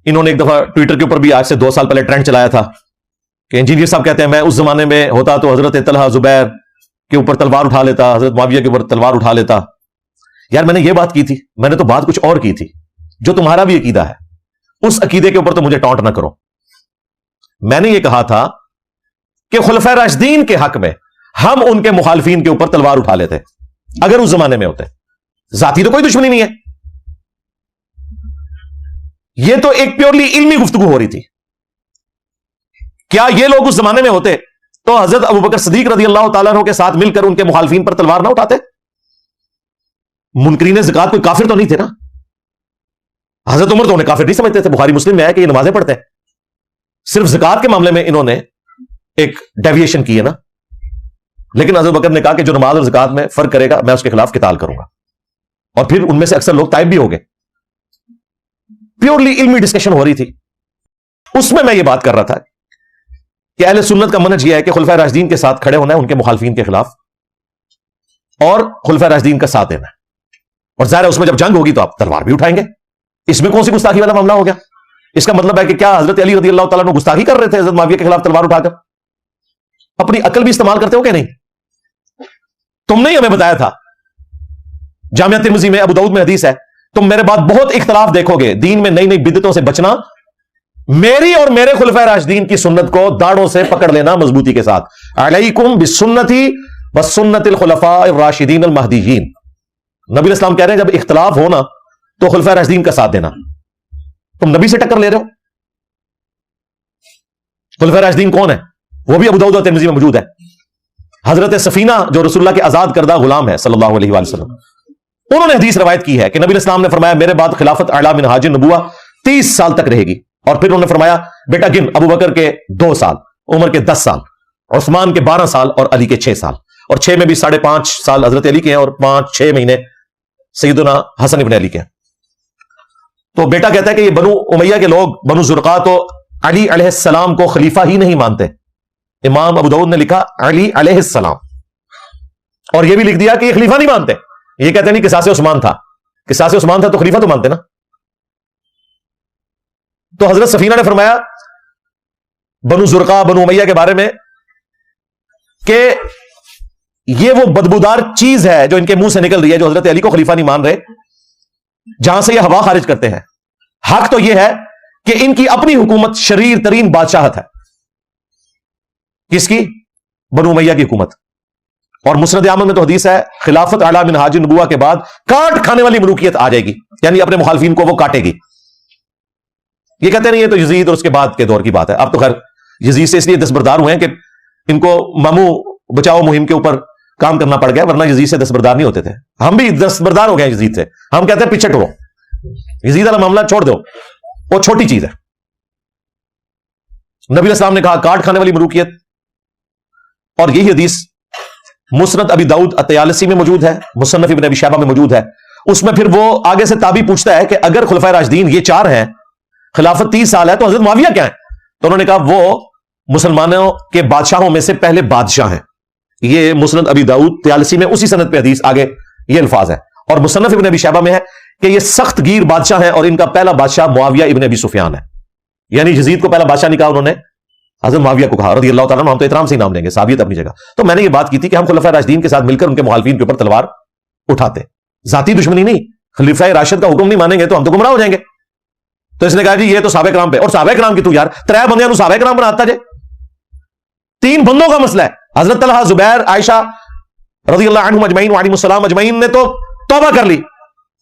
انہوں نے ایک دفعہ ٹویٹر کے اوپر بھی آج سے 2 سال پہلے ٹرینڈ چلایا تھا کہ انجینئر صاحب کہتے ہیں میں اس زمانے میں ہوتا تو حضرت طلحہ زبیر کے اوپر تلوار اٹھا لیتا, حضرت معاویہ کے اوپر تلوار اٹھا لیتا. یار میں نے یہ بات کی تھی, میں نے تو بات کچھ اور کی تھی. جو تمہارا بھی عقیدہ ہے اس عقیدے کے اوپر تو مجھے ٹانٹ نہ کرو. میں نے یہ کہا تھا کہ خلفائے راشدین کے حق میں ہم ان کے مخالفین کے اوپر تلوار اٹھا لیتے اگر اس زمانے میں ہوتے. ذاتی تو کوئی دشمنی نہیں ہے, یہ تو ایک پیورلی علمی گفتگو ہو رہی تھی. کیا یہ لوگ اس زمانے میں ہوتے تو حضرت ابوبکر صدیق رضی اللہ تعالیٰ عنہ کے ساتھ مل کر ان کے مخالفین پر تلوار نہ اٹھاتے؟ منکرین زکات کوئی کافر تو نہیں تھے نا. حضرت عمر تو انہیں کافر نہیں سمجھتے تھے. بخاری مسلم میں ہے کہ یہ نمازیں پڑھتے ہیں. صرف زکات کے معاملے میں انہوں نے ایک ڈیویشن کی ہے نا, لیکن حضرت بکر نے کہا کہ جو نماز اور زکات میں فرق کرے گا میں اس کے خلاف قتال کروں گا. اور پھر ان میں سے اکثر لوگ تائب بھی ہو گئے. پیورلی علمی ڈسکشن ہو رہی تھی. اس میں یہ بات کر رہا تھا کہ اہل سنت کا منہج یہ ہے کہ خلفائے راشدین کے ساتھ کھڑے ہونا ہے ان کے مخالفین کے خلاف, اور خلفائے راشدین کا ساتھ دینا ہے. اور ظاہر ہے اس میں جب جنگ ہوگی تو آپ تلوار بھی اٹھائیں گے. اس میں کون سی گستاخی والا معاملہ ہو گیا؟ اس کا مطلب ہے کہ کیا حضرت علی رضی اللہ تعالیٰ عنہ گستاخی کر رہے تھے حضرت معاویہ کے خلاف تلوار اٹھا کر؟ اپنی عقل بھی استعمال کرتے ہو کہ نہیں؟ تم نے ہمیں بتایا تھا, جامعہ ترمذی میں ابو داؤد میں حدیث ہے, تم میرے بعد بہت اختلاف دیکھو گے, دین میں نئی نئی بدعتوں سے بچنا, میری اور میرے خلفائے راشدین کی سنت کو داڑوں سے پکڑ لینا مضبوطی کے ساتھ. علیکم بسنتی وسنت الخلفاء الراشدین المہدیین. نبی اسلام کہہ رہے ہیں جب اختلاف ہونا تو خلفائے راشدین کا ساتھ دینا. تم نبی سے ٹکر لے رہے ہو. خلفائے راشدین کون ہے؟ وہ بھی ابو داؤد اور ترمذی میں موجود ہے. حضرت سفینہ جو رسول اللہ کے آزاد کردہ غلام ہے صلی اللہ علیہ وآلہ وسلم, انہوں نے حدیث روایت کی ہے کہ نبی اسلام نے فرمایا میرے بعد خلافت اعلی من حاج النبوہ 30 سال تک رہے گی. اور پھر انہوں نے فرمایا بیٹا گن, ابو بکر کے 2 سال, عمر کے 10 سال, عثمان کے 12 سال اور علی کے 6 سال, اور 6 میں بھی 5.5 سال حضرت علی کے ہیں اور 5-6 مہینے سیدنا حسن ابن علی کے ہیں. تو بیٹا کہتا ہے کہ یہ بنو امیہ کے لوگ, بنو زرقاء, تو علی علیہ السلام کو خلیفہ ہی نہیں مانتے. امام ابو داؤد نے لکھا علی علیہ السلام, اور یہ بھی لکھ دیا کہ یہ خلیفہ نہیں مانتے. یہ کہتے نہیں قصاص عثمان تھا, قصاص عثمان تھا تو خلیفہ تو مانتے نا. تو حضرت سفینہ نے فرمایا بنو زرقاء بنو امیہ کے بارے میں کہ یہ وہ بدبودار چیز ہے جو ان کے منہ سے نکل رہی ہے, جو حضرت علی کو خلیفہ نہیں مان رہے, جہاں سے یہ ہوا خارج کرتے ہیں. حق تو یہ ہے کہ ان کی اپنی حکومت شریر ترین بادشاہت ہے. کس کی؟ بنو امیہ کی حکومت. اور مسند احمد میں تو حدیث ہے خلافت اعلی من حاج النبوہ کے بعد کاٹ کھانے والی ملوکیت آ جائے گی, یعنی اپنے مخالفین کو وہ کاٹے گی. یہ کہتے نہیں, یہ تو یزید اور اس کے بعد کے دور کی بات ہے. اب تو خیر یزید سے اس لیے دستبردار ہوئے ہیں کہ ان کو مامو بچاؤ مہم کے اوپر کام کرنا پڑ گیا, ورنہ یزید سے دستبردار نہیں ہوتے تھے. ہم بھی دستبردار ہو گئے یزید سے. ہم کہتے ہیں پیچھے ٹورو, یزید والا معاملہ چھوڑ دو, وہ چھوٹی چیز ہے. نبی اسلام نے کہا کاٹ کھانے والی ملوکیت. اور یہی حدیث مسند ابی داؤد الطیالسی میں موجود ہے, مصنف ابن ابی شیبہ میں موجود ہے. اس میں پھر وہ آگے سے تابعی پوچھتا ہے کہ اگر خلفائے راشدین یہ 4 ہیں, خلافت 30 سال ہے, تو حضرت معاویہ کیا ہیں؟ تو انہوں نے کہا وہ مسلمانوں کے بادشاہوں میں سے پہلے بادشاہ ہیں. یہ مسند ابی داؤد طیالسی میں اسی سند پہ حدیث آگے یہ الفاظ ہے. اور مصنف ابن ابی شیبہ میں ہے کہ یہ سخت گیر بادشاہ ہیں, اور ان کا پہلا بادشاہ معاویہ ابن ابی سفیان ہے. یعنی یزید کو پہلا بادشاہ نہیں کہا انہوں نے, حضرت معاویہ کو کہا رضی اللہ تعالیٰ عنہ. ہم تو احترام سے ہی نام لیں گے, صحابیت اپنی جگہ. تو میں نے یہ بات کی تھی کہ ہم خلفائے راشدین کے ساتھ مل کر ان کے مخالفین کے اوپر تلوار اٹھاتے, ذاتی دشمنی نہیں. خلیفہ راشد کا حکم نہیں مانیں گے تو ہم تو گمراہ ہو جائیں گے. تو اس نے کہا جی یہ تو صحابہ کرام پہ, اور صحابہ کرام کی تو یار 3 بندیاں تو صحابہ کرام بناتا جائے. 3 بندوں کا مسئلہ ہے. حضرت طلحہ, زبیر, عائشہ رضی اللہ عنہم اجمعین وعلیہم السلام اجمعین نے تو توبہ کر لی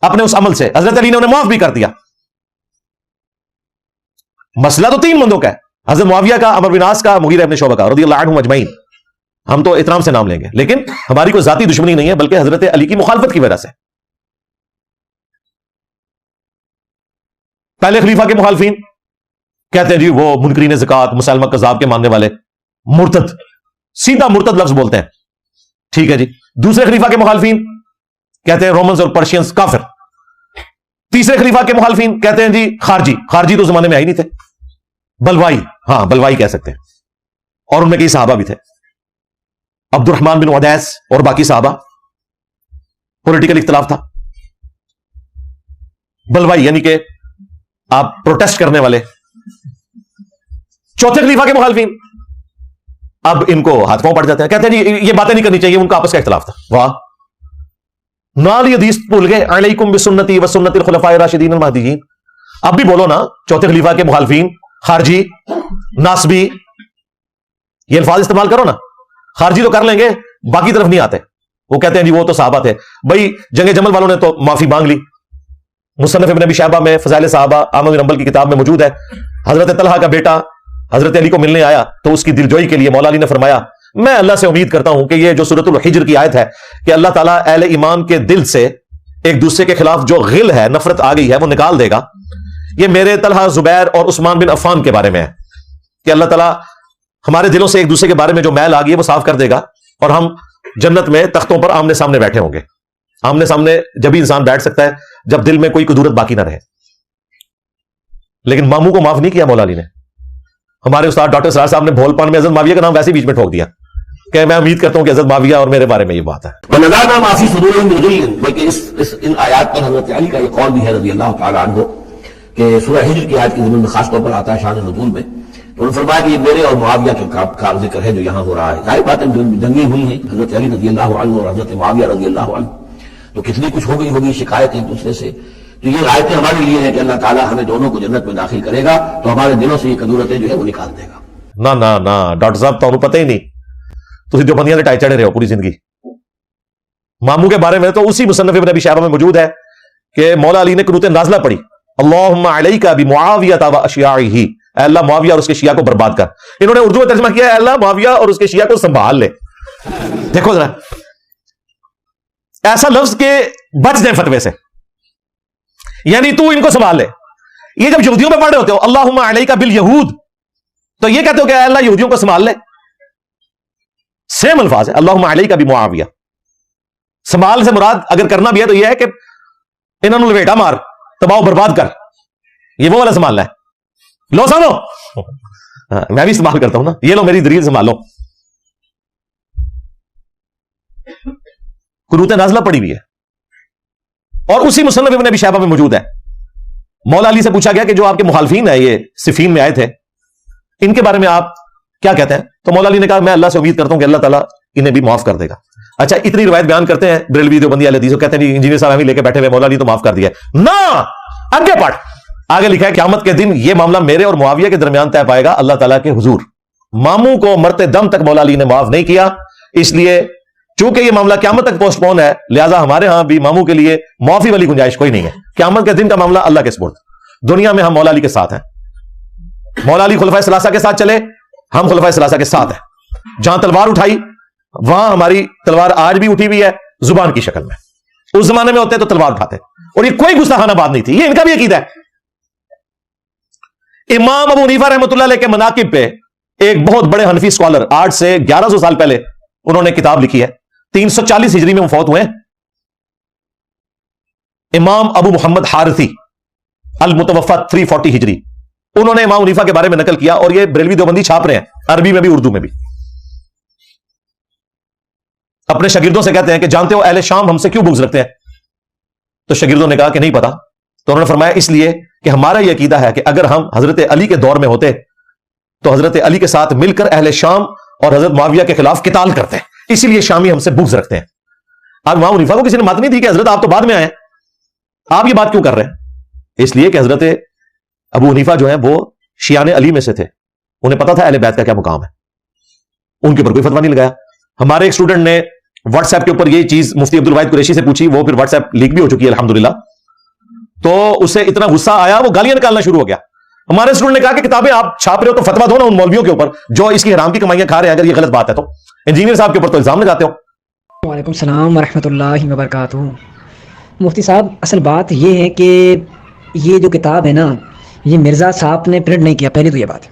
اپنے اس عمل سے. حضرت علی نے انہیں معاف بھی کر دیا. مسئلہ تو 3 بندوں کا ہے, حضرت معاویہ کا, عمرو بن عاص کا, مغیرہ ابن شعبہ کا رضی اللہ عنہم اجمعین. ہم تو احترام سے نام لیں گے, لیکن ہماری کوئی ذاتی دشمنی نہیں ہے, بلکہ حضرت علی کی مخالفت کی وجہ سے. پہلے خلیفہ کے مخالفین کہتے ہیں جی وہ منکرین زکات, مسلمہ کذاب کے ماننے والے, مرتد, سیدھا مرتد لفظ بولتے ہیں. ٹھیک ہے جی. دوسرے خلیفہ کے مخالفین کہتے ہیں رومنز اور پرشینز کافر. تیسرے خلیفہ کے مخالفین کہتے ہیں جی خارجی. خارجی تو زمانے میں آئی نہیں تھے, بلوائی, ہاں بلوائی کہہ سکتے ہیں. اور ان میں کئی صحابہ بھی تھے, عبد الرحمن بن عدیس اور باقی صحابہ. پولیٹیکل اختلاف تھا. بلوائی یعنی کہ آپ پروٹیسٹ کرنے والے چوتھے خلیفہ کے مخالفین اب ان کو ہاتھ پاؤں پڑ جاتے ہیں, کہتے ہیں جی یہ باتیں نہیں کرنی چاہیے, ان کا آپس کا اختلاف تھا. واہ, نال یہ حدیث بھول گئے, علیکم بسنتی وسنت الخلفاء الراشدین المہدیین. اب بھی بولو نا, چوتھے خلیفہ کے مخالفین, خارجی, ناسبی, یہ الفاظ استعمال کرو نا. خارجی تو کر لیں گے, باقی طرف نہیں آتے. وہ کہتے ہیں جی وہ تو صحابہ تھے. بھائی جنگ جمل والوں نے تو معافی مانگ لی. مصنف ابن ابی شیبہ میں فضائل صحابہ احمد بن حنبل کی کتاب میں موجود ہے. حضرت طلحہ کا بیٹا حضرت علی کو ملنے آیا تو اس کی دلجوئی کے لیے مولا علی نے فرمایا میں اللہ سے امید کرتا ہوں کہ یہ جو سورۃ الحجر کی آیت ہے کہ اللہ تعالیٰ اہل ایمان کے دل سے ایک دوسرے کے خلاف جو غل ہے, نفرت آ گئی ہے, وہ نکال دے گا. یہ میرے طلحہ, زبیر اور عثمان بن عفان کے بارے میں ہے کہ اللہ تعالیٰ ہمارے دلوں سے ایک دوسرے کے بارے میں جو میل آ گئی ہے وہ صاف کر دے گا, اور ہم جنت میں تختوں پر آمنے سامنے بیٹھے ہوں گے. آمنے سامنے جب ہی انسان بیٹھ سکتا ہے جب دل میں کوئی کدورت باقی نہ رہے. لیکن ماموں کو معاف نہیں کیا مولا علی نے. ہمارے استاد ڈاکٹر سرار صاحب نے بھول پان میں حضرت معاویہ کا نام ویسے بیچ میں ٹھوک دیا کہ میں امید کرتا ہوں کہ حضرت معاویہ اور میرے بارے میں یہ بات ہے. بلکہ ان آیات پر حضرت علی کا یہ قول بھی ہے رضی اللہ تعالیٰ عنہ کہ سورہ ہجر کی آیت کی ضمن میں خاص طور پر آتا ہے شان نزول میں. انہوں نے فرمایا کہ یہ میرے اور معاویہ کا ذکر ہے جو یہاں ہو رہا ہے. ظاہر بات ہے جنگیں ہوئی ہیں حضرت علی رضی اللہ عنہ اور حضرت معاویہ رضی اللہ عنہ, تو کتنی کچھ ہو گئی ہوگی شکایت ایک دوسرے سے. تو یہ آیتیں ہمارے لیے ہیں کہ اللہ تعالیٰ ہمیں دونوں کو جنت میں داخل کرے گا تو ہمارے دلوں سے یہ کدورتیں جو ہے وہ نکال دے گا. نہ ڈاکٹر صاحب تو پتہ ہی نہیں, تسی جو بندیاں لٹائے چڑھے رہے ہو پوری زندگی. ماموں کے بارے میں تو اسی مصنف ابن ابی شیبہ میں موجود ہے کہ مولا علی نے قنوت نازلہ پڑھی, اللہم علیک بمعاویہ و اشیاعہ, اے اللہ معاویہ اور اس کے شیعہ کو برباد کر. انہوں نے اردو میں ترجمہ کیا ہے اے اللہ معاویہ اور اس کے شیعہ کو سنبھال لے. دیکھو ذرا ایسا لفظ کہ بچ جائیں فتوے سے, یعنی تو ان کو سنبھال لے. یہ جب یہودیوں پہ پڑھ رہے ہوتے ہو اللہم علیک بالیہود, تو یہ کہتے ہو کہ اے اللہ یہودیوں کو سنبھال لے. سیم الفاظ ہے اللہم علیک بمعاویہ. سنبھال سے مراد اگر کرنا بھی ہے تو یہ ہے کہ انہوں نے لپیٹا مار, تباہ و برباد کر, یہ وہ والا سنبھالنا ہے. لو سنو, میں بھی استعمال کرتا ہوں نا, یہ لو میری دلیل سنبھالو. قنوت نازلہ پڑی ہوئی ہے اور اسی مصنف ابن ابی شیبہ میں موجود ہے. مولا علی سے پوچھا گیا کہ جو آپ کے مخالفین ہیں یہ صفین میں آئے تھے, ان کے بارے میں آپ کیا کہتے ہیں؟ تو مولا علی نے کہا میں اللہ سے امید کرتا ہوں کہ اللہ تعالیٰ انہیں بھی معاف کر دے گا. اچھا اتنی روایت بیان کرتے ہیں بریلوی دیوبندی اہل حدیث, کہتے ہیں انجینئر صاحب ہمیں لے کے بیٹھے ہوئے مولا علی تو معاف کر دیا ہے. نہ, آگے پڑھ, آگے لکھا ہے قیامت کے دن یہ معاملہ میرے اور معاویہ کے درمیان طے پائے گا اللہ تعالیٰ کے حضور. ماموں کو مرتے دم تک مولا علی نے معاف نہیں کیا, اس لیے چونکہ یہ معاملہ قیامت تک پوسٹ پون ہے لہذا ہمارے ہاں بھی ماموں کے لیے معافی والی گنجائش کوئی نہیں ہے. قیامت کے دن کا معاملہ اللہ کے سپرد. دنیا میں ہم مولا علی کے ساتھ ہیں. مولا علی خلفائے ثلاثہ کے ساتھ چلے, ہم خلفائے ثلاثہ کے ساتھ ہیں. جہاں تلوار اٹھائی وہاں ہماری تلوار آج بھی اٹھی ہوئی ہے زبان کی شکل میں. اس زمانے میں ہوتے تو تلوار اٹھاتے, اور یہ کوئی گستاخانہ بات نہیں تھی, یہ ان کا بھی عقیدہ ہے. امام ابو حنیفہ رحمۃ اللہ علیہ کے مناقب پہ ایک بہت بڑے حنفی اسکالر آج سے 1100 سال پہلے انہوں نے کتاب لکھی ہے. 340 ہجری میں وفات ہوئے. امام ابو محمد حارثی المتوفى 340 ہجری, انہوں نے امام حنیفہ کے بارے میں نقل کیا, اور یہ بریلوی دیوبندی چھاپ رہے ہیں عربی میں بھی اردو میں بھی. اپنے شاگردوں سے کہتے ہیں کہ جانتے ہو اہل شام ہم سے کیوں بغض رکھتے ہیں؟ تو شاگردوں نے کہا کہ نہیں پتا. تو انہوں نے فرمایا اس لیے کہ ہمارا یہ عقیدہ ہے کہ اگر ہم حضرت علی کے دور میں ہوتے تو حضرت علی کے ساتھ مل کر اہل شام اور حضرت معاویہ کے خلاف قتال کرتے ہیں, اسی لیے شامی ہم سے بغض رکھتے ہیں. اب امام حنیفہ کو کسی نے مات نہیں دی کہ حضرت آپ تو بعد میں آئے, آپ یہ بات کیوں کر رہے ہیں؟ اس لیے کہ حضرت ابو حنیفہ جو ہیں وہ شیعان علی میں سے تھے, انہیں پتا تھا اہل بیت کا کیا مقام ہے, ان کے اوپر کوئی فتویٰ نہیں لگایا. ہمارے ایک اسٹوڈنٹ نے واٹس ایپ کے اوپر یہ چیز مفتی عبدالواحد قریشی سے پوچھی, وہ پھر واٹس ایپ لیک بھی ہو چکی ہے الحمدللہ. تو اسے اتنا غصہ آیا وہ گالیاں نکالنا شروع ہو گیا. ہمارے اسٹوڈنٹ نے کہا کہ کتابیں آپ چھاپ رہے ہو تو فتویٰ دو نا ان مولویوں کے اوپر جو اس کی حرام کی کمائیاں کھا رہے ہیں, اگر یہ غلط بات ہے تو انجینئر صاحب کے اوپر تو الزام لگاتے ہو. وعلیکم السلام ورحمۃ اللہ وبرکاتہ. مفتی صاحب اصل بات یہ ہے کہ یہ جو کتاب ہے نا یہ مرزا صاحب نے پرنٹ نہیں کیا, پہلی تو یہ بات ہے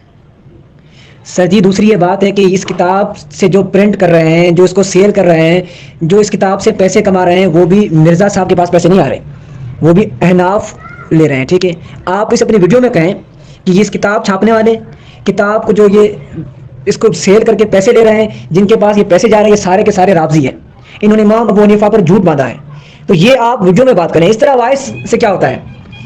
سر جی. دوسری یہ بات ہے کہ اس کتاب سے جو پرنٹ کر رہے ہیں, جو اس کو سیل کر رہے ہیں, جو اس کتاب سے پیسے کما رہے ہیں, وہ بھی مرزا صاحب کے پاس پیسے نہیں آ رہے, وہ بھی احناف لے رہے ہیں. ٹھیک ہے, آپ اس اپنی ویڈیو میں کہیں کہ یہ اس کتاب چھاپنے والے کتاب کو جو یہ اس کو سیل کر کے پیسے لے رہے ہیں, جن کے پاس یہ پیسے جا رہے ہیں یہ سارے کے سارے رافضی ہیں, انہوں نے امام ابو حنیفہ پر جھوٹ باندھا ہے. تو یہ آپ ویڈیو میں بات کریں. اس طرح وائس سے کیا ہوتا ہے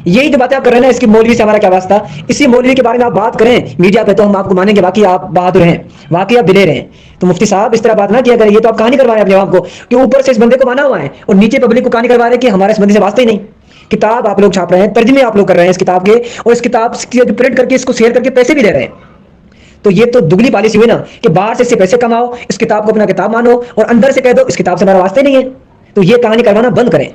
یہی تو باتیں آپ کر رہے ہیں نا، اس کی مولوی سے ہمارا کیا واسطہ؟ اسی مولوی کے بارے میں آپ بات کریں میڈیا پہ تو ہم آپ کو مانیں گے، باقی آپ بہادر ہیں، واقعی آپ دلیر ہیں۔ تو مفتی صاحب اس طرح بات نہ کیا کریں، یہ تو آپ کہانی کروا رہے ہیں اپنے عوام کو کہ اوپر سے اس بندے کو مانا ہوا ہے اور نیچے پبلک کو کہانی کروا رہے ہیں کہ ہمارا اس بندے سے واسطہ ہی نہیں۔ کتاب آپ لوگ چھاپ رہے ہیں، ترجمے آپ لوگ کر رہے ہیں اس کتاب کے، اور اس کتاب پرنٹ کر کے اس کو سیل کر کے پیسے بھی دے رہے ہیں۔ تو یہ تو دگلی پالیسی ہوئی نا کہ باہر سے پیسے کماؤ، اس کتاب کو اپنا کتاب مانو، اور اندر سے کہہ دو اس کتاب سے ہمارا واسطہ نہیں ہے۔ تو یہ کہانی کروانا بند کریں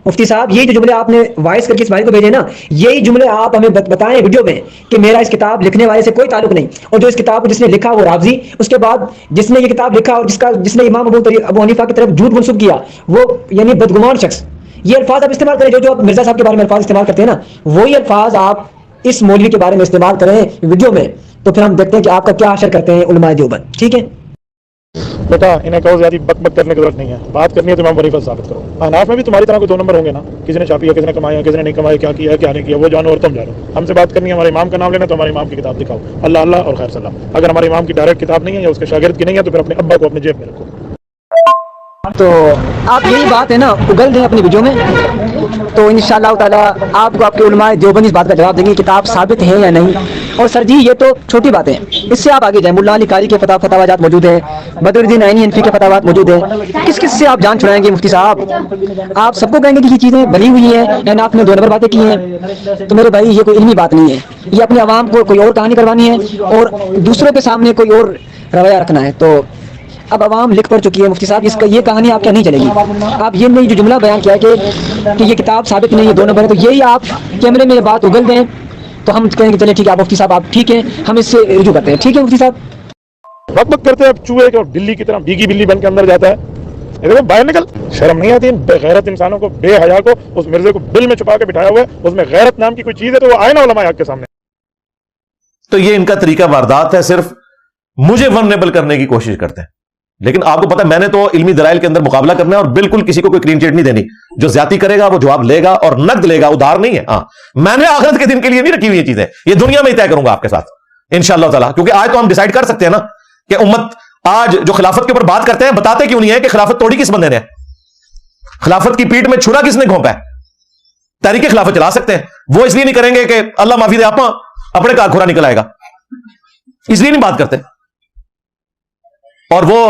مفتی صاحب۔ یہی جو جملے آپ نے وائس کر کے اسماعیل کو بھیجے نا، یہی جملے آپ ہمیں بتائیں ویڈیو میں کہ میرا اس کتاب لکھنے والے سے کوئی تعلق نہیں، اور جو اس کتاب کو جس نے لکھا وہ رافضی، اس کے بعد جس نے یہ کتاب لکھا اور جس نے امام ابو حنیفہ کی طرف جھوٹ منسوب کیا وہ یعنی بدگمان شخص۔ یہ الفاظ آپ استعمال کریں، جو آپ مرزا صاحب کے بارے میں الفاظ استعمال کرتے ہیں نا، وہی الفاظ آپ اس مولوی کے بارے میں استعمال کریں ویڈیو میں، تو پھر ہم دیکھتے ہیں کہ آپ کا کیا حشر کرتے ہیں علماء دیوبند۔ ٹھیک ہے بیٹا انہیں کہو زیادہ بک بک کرنے کی ضرورت نہیں ہے، بات کرنی ہے تو امام ابو حنیفہ سے ثابت کرو۔ احناف میں بھی تمہاری طرح کوئی دو نمبر ہوں گے نا، کسی نے چھاپی ہے، کسی نے کمایا ہے، کسی نے نہیں کمایا، کیا کیا ہے کیا نہیں کیا، وہ جانو اور تم جانو۔ ہم سے بات کرنی ہے، ہمارے امام کا نام لینا تو ہمارے امام کی کتاب دکھاؤ، اللہ اللہ اور خیر سلام۔ اگر ہمارے امام کی ڈائریکٹ کتاب نہیں ہے یا اس کے شاگرد کی نہیں ہے تو پھر اپنے ابا کو اپنے جیب میں رکھو۔ تو آپ یہی بات ہے نا اگل دیں اپنی ویڈیو میں، تو انشاءاللہ تعالیٰ آپ کو آپ کے علماء دیوبند اس بات کا جواب دیں گے کتاب ثابت ہے یا نہیں۔ اور سر جی یہ تو چھوٹی باتیں ہیں، اس سے آپ آگے جائیں۔ ملا علی قاری کے فتاویٰ موجود ہیں، بدر الدین عینی حنفی کے فتاویٰ موجود ہیں، کس کس سے آپ جان چھڑائیں گے مفتی صاحب؟ آپ سب کو کہیں گے کہ یہ چیزیں بھلی ہوئی ہیں، یعنی آپ نے دو نمبر باتیں کی ہیں، تو میرے بھائی یہ کوئی علمی بات نہیں ہے، یہ اپنے عوام کو کوئی اور کہانی کروانی ہے اور دوسروں کے سامنے کوئی اور رویہ رکھنا ہے۔ تو اب عوام لکھ پڑ چکی ہے مفتی صاحب، اس کا یہ کہانی آپ کیا نہیں چلے گی۔ آپ یہ نہیں جو جملہ بیان کیا کہ یہ کتاب ثابت نہیں ہے، دو نمبر ہے، تو یہی آپ کیمرے میں یہ بات اگل دیں تو ہم کہیں گے چلیں ٹھیک ہے آپ مفتی صاحب آپ ٹھیک ہیں، ہم اس سے رجوع کرتے ہیں۔ ٹھیک ہے مفتی صاحب؟ بک بک کرتے ہیں چوہے کے بلی کی طرح، بھیگی بلی بن کے اندر جاتا ہے، ادھر باہر نکل۔ شرم نہیں آتی ان بے غیرت انسانوں کو، بے حیا کو؟ اس مرزے کو بل میں چھپا کے بٹھایا ہوا ہے، اس میں غیرت نام کی کوئی چیز ہے تو وہ آئے نا علماء حق کے سامنے۔ تو یہ ان کا طریقہ واردات ہے، صرف مجھے ورنیبل کرنے کی کوشش کرتے ہیں۔ لیکن آپ کو پتا میں نے تو علمی دلائل کے اندر مقابلہ کرنا ہے اور بالکل کسی کو کوئی کلین چٹ نہیں دینی۔ جو زیادتی کرے گا وہ جواب لے گا اور نقد لے گا، ادھار نہیں ہے۔ ہاں میں نے آخرت کے دن کے لیے نہیں رکھی ہوئی یہ چیزیں، یہ دنیا میں ہی طے کروں گا آپ کے ساتھ انشاءاللہ تعالیٰ۔ کیونکہ آج تو ہم ڈیسائیڈ کر سکتے ہیں نا کہ امت آج جو خلافت کے اوپر بات کرتے ہیں بتاتے کیوں نہیں ہے کہ خلافت توڑی کس بندے نے، خلافت کی پیٹ میں چھرا کس نے گھونپا ہے۔ تحریک خلافت چلا سکتے ہیں، وہ اس لیے نہیں کریں گے کہ اللہ معافی دے آپ اپنے کار کھورا نکل آئے گا، اس لیے نہیں بات کرتے۔ اور وہ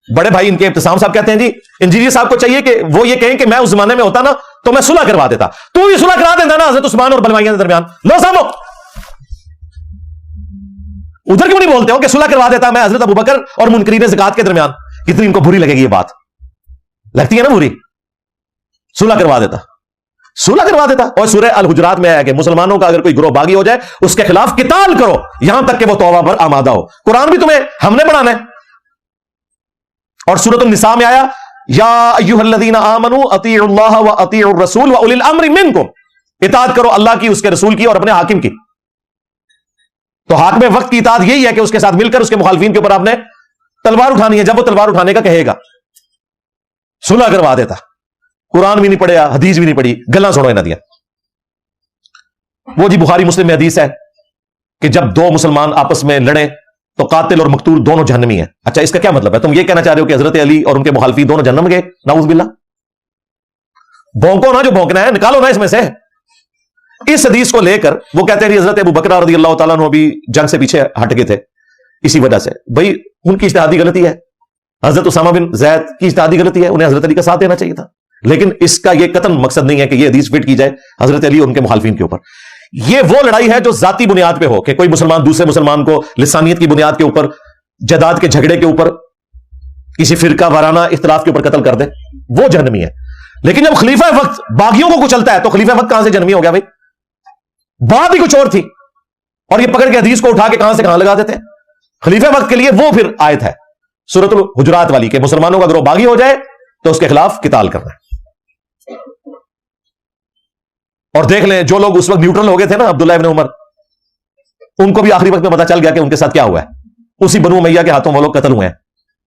بڑے بھائی ان کے ابتسام صاحب کہتے ہیں جی انجینئر صاحب کو چاہیے کہ وہ یہ کہیں کہ میں اس زمانے میں ہوتا نا تو میں صلح کروا دیتا۔ تو یہ صلح کرا دیتا نا حضرت عثمان اور بلوائیوں کے درمیان، لو سامو ادھر کیوں نہیں بولتے ہو کہ صلح کروا دیتا میں حضرت ابوبکر اور منکرین زکات کے درمیان؟ کتنی ان کو بری لگے گی یہ بات، لگتی ہے نا بری؟ صلح کروا دیتا، صلح کروا دیتا۔ اور سورہ الحجرات میں آیا کہ مسلمانوں کا اگر کوئی گروہ باغی ہو جائے اس کے خلاف قتال کرو یہاں تک کہ وہ توبہ پر آمادہ ہو۔ قرآن بھی تمہیں ہم نے پڑھانا ہے۔ اور سورۃ النساء میں آیا یا ایھا الذین آمنوا اطیعوا اللہ واطیعوا الرسول واولی الامر منکم، اطاعت کرو اللہ کی، اس کے رسول کی اور اپنے حاکم کی۔ تو حاکم وقت کی اطاعت یہی ہے کہ اس کے ساتھ مل کر اس کے مخالفین کے اوپر آپ نے تلوار اٹھانی ہے، جب وہ تلوار اٹھانے کا کہے گا۔ صلح کروا دیتا، قرآن بھی نہیں پڑھیا، حدیث بھی نہیں پڑھی، گلاں سنو نہ دیا۔ وہ جی بخاری مسلم میں حدیث ہے کہ جب دو مسلمان آپس میں لڑیں تو قاتل اور مقتول دونوں جہنمی ہیں۔ اچھا اس کا کیا مطلب ہے؟ تم یہ کہنا چاہ رہے ہو کہ حضرت علی اور ان کے مخالفین دونوں جہنم گئے؟ نعوذ باللہ، بھونکو نا جو بھونکنا ہے، نکالو نا اس میں سے۔ اس حدیث کو لے کر وہ کہتے ہیں حضرت ابو بکر رضی اللہ تعالیٰ عنہ ابھی جنگ سے پیچھے ہٹ گئے تھے اسی وجہ سے۔ بھائی ان کی اجتہادی غلطی ہے، حضرت اسامہ بن زید کی اجتہادی غلطی ہے، انہیں حضرت علی کا ساتھ دینا چاہیے تھا۔ لیکن اس کا یہ قطعاً مقصد نہیں ہے کہ یہ حدیث فٹ کی جائے حضرت علی اور ان کے مخالفین کے اوپر۔ یہ وہ لڑائی ہے جو ذاتی بنیاد پہ ہو کہ کوئی مسلمان دوسرے مسلمان کو لسانیت کی بنیاد کے اوپر، جائیداد کے جھگڑے کے اوپر، کسی فرقہ وارانہ اختلاف کے اوپر قتل کر دے، وہ جہنمی ہے۔ لیکن جب خلیفہ وقت باغیوں کو کچلتا ہے تو خلیفہ وقت کہاں سے جہنمی ہو گیا بھائی؟ بات ہی کچھ اور تھی، اور یہ پکڑ کے حدیث کو اٹھا کے کہاں سے کہاں لگا دیتے ہیں۔ خلیفہ وقت کے لیے وہ پھر آیت ہے سورۃ الحجرات والی کہ مسلمانوں کا گروہ باغی ہو جائے تو اس کے خلاف قتال کرنا ہے۔ اور دیکھ لیں جو لوگ اس وقت نیوٹرل ہو گئے تھے نا، عبداللہ ابن عمر، ان کو بھی آخری وقت میں پتا چل گیا کہ ان کے ساتھ کیا ہوا ہے۔ اسی بنو امیہ کے ہاتھوں وہ لوگ قتل ہوئے ہیں۔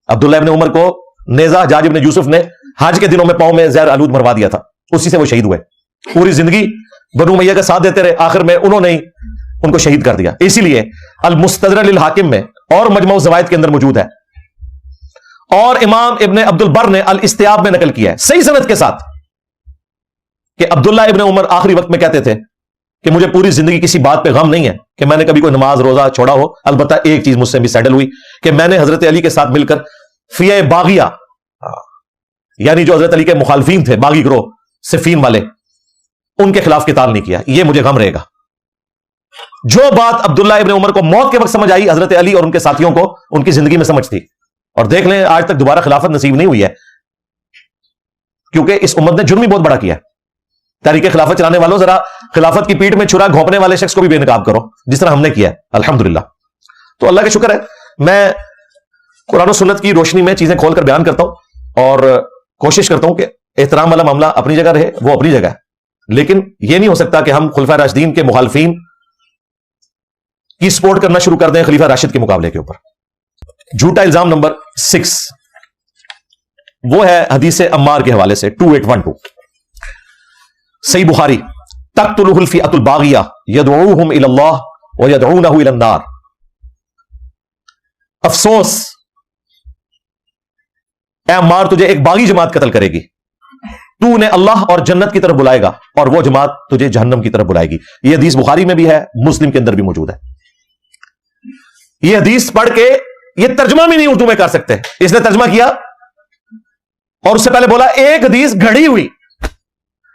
عبداللہ ابن عمر کو نیزہ حجاج ابن یوسف نے حج کے دنوں میں پاؤں میں زہر آلود مروا دیا تھا، اسی سے وہ شہید ہوئے۔ پوری زندگی بنو امیہ کا ساتھ دیتے رہے، آخر میں انہوں نے ان کو شہید کر دیا۔ اسی لیے المستدرک للحاکم میں اور مجموع الزوائد کے اندر موجود ہے، اور امام ابن عبد البر نے الاستیاب میں نقل کیا ہے صحیح سند کے ساتھ کہ عبداللہ ابن عمر آخری وقت میں کہتے تھے کہ مجھے پوری زندگی کسی بات پہ غم نہیں ہے کہ میں نے کبھی کوئی نماز روزہ چھوڑا ہو، البتہ ایک چیز مجھ سے بھی سیٹل ہوئی کہ میں نے حضرت علی کے ساتھ مل کر فیہ باغیہ، یعنی جو حضرت علی کے مخالفین تھے، باغی گروہ صفین والے، ان کے خلاف قتال نہیں کیا. یہ مجھے غم رہے گا. جو بات عبداللہ ابن عمر کو موت کے وقت سمجھ آئی، حضرت علی اور ان کے ساتھیوں کو ان کی زندگی میں سمجھ تھی. اور دیکھ لیں آج تک دوبارہ خلافت نصیب نہیں ہوئی ہے، کیونکہ اس امت نے جرم ہی بہت بڑا کیا. تحریک خلافت چلانے والوں ذرا خلافت کی پیٹھ میں چھرا گھونپنے والے شخص کو بھی بے نقاب کرو، جس طرح ہم نے کیا ہے الحمدللہ. تو اللہ کا شکر ہے، میں قرآن و سنت کی روشنی میں چیزیں کھول کر بیان کرتا ہوں اور کوشش کرتا ہوں کہ احترام والا معاملہ اپنی جگہ رہے، وہ اپنی جگہ ہے. لیکن یہ نہیں ہو سکتا کہ ہم خلفائے راشدین کے مخالفین کی سپورٹ کرنا شروع کر دیں خلیفہ راشد کے مقابلے کے اوپر. جھوٹا الزام نمبر 6 وہ ہے حدیث عمار کے حوالے سے 2812 صحیح بخاری، تقتلہ الفئۃ الباغیہ یدعوہم الی اللہ ویدعونہ الی النار. افسوس اے عمار، تجھے ایک باغی جماعت قتل کرے گی، تو انہیں اللہ اور جنت کی طرف بلائے گا اور وہ جماعت تجھے جہنم کی طرف بلائے گی. یہ حدیث بخاری میں بھی ہے، مسلم کے اندر بھی موجود ہے. یہ حدیث پڑھ کے یہ ترجمہ بھی نہیں اردو میں کر سکتے. اس نے ترجمہ کیا اور اس سے پہلے بولا ایک حدیث گھڑی ہوئی،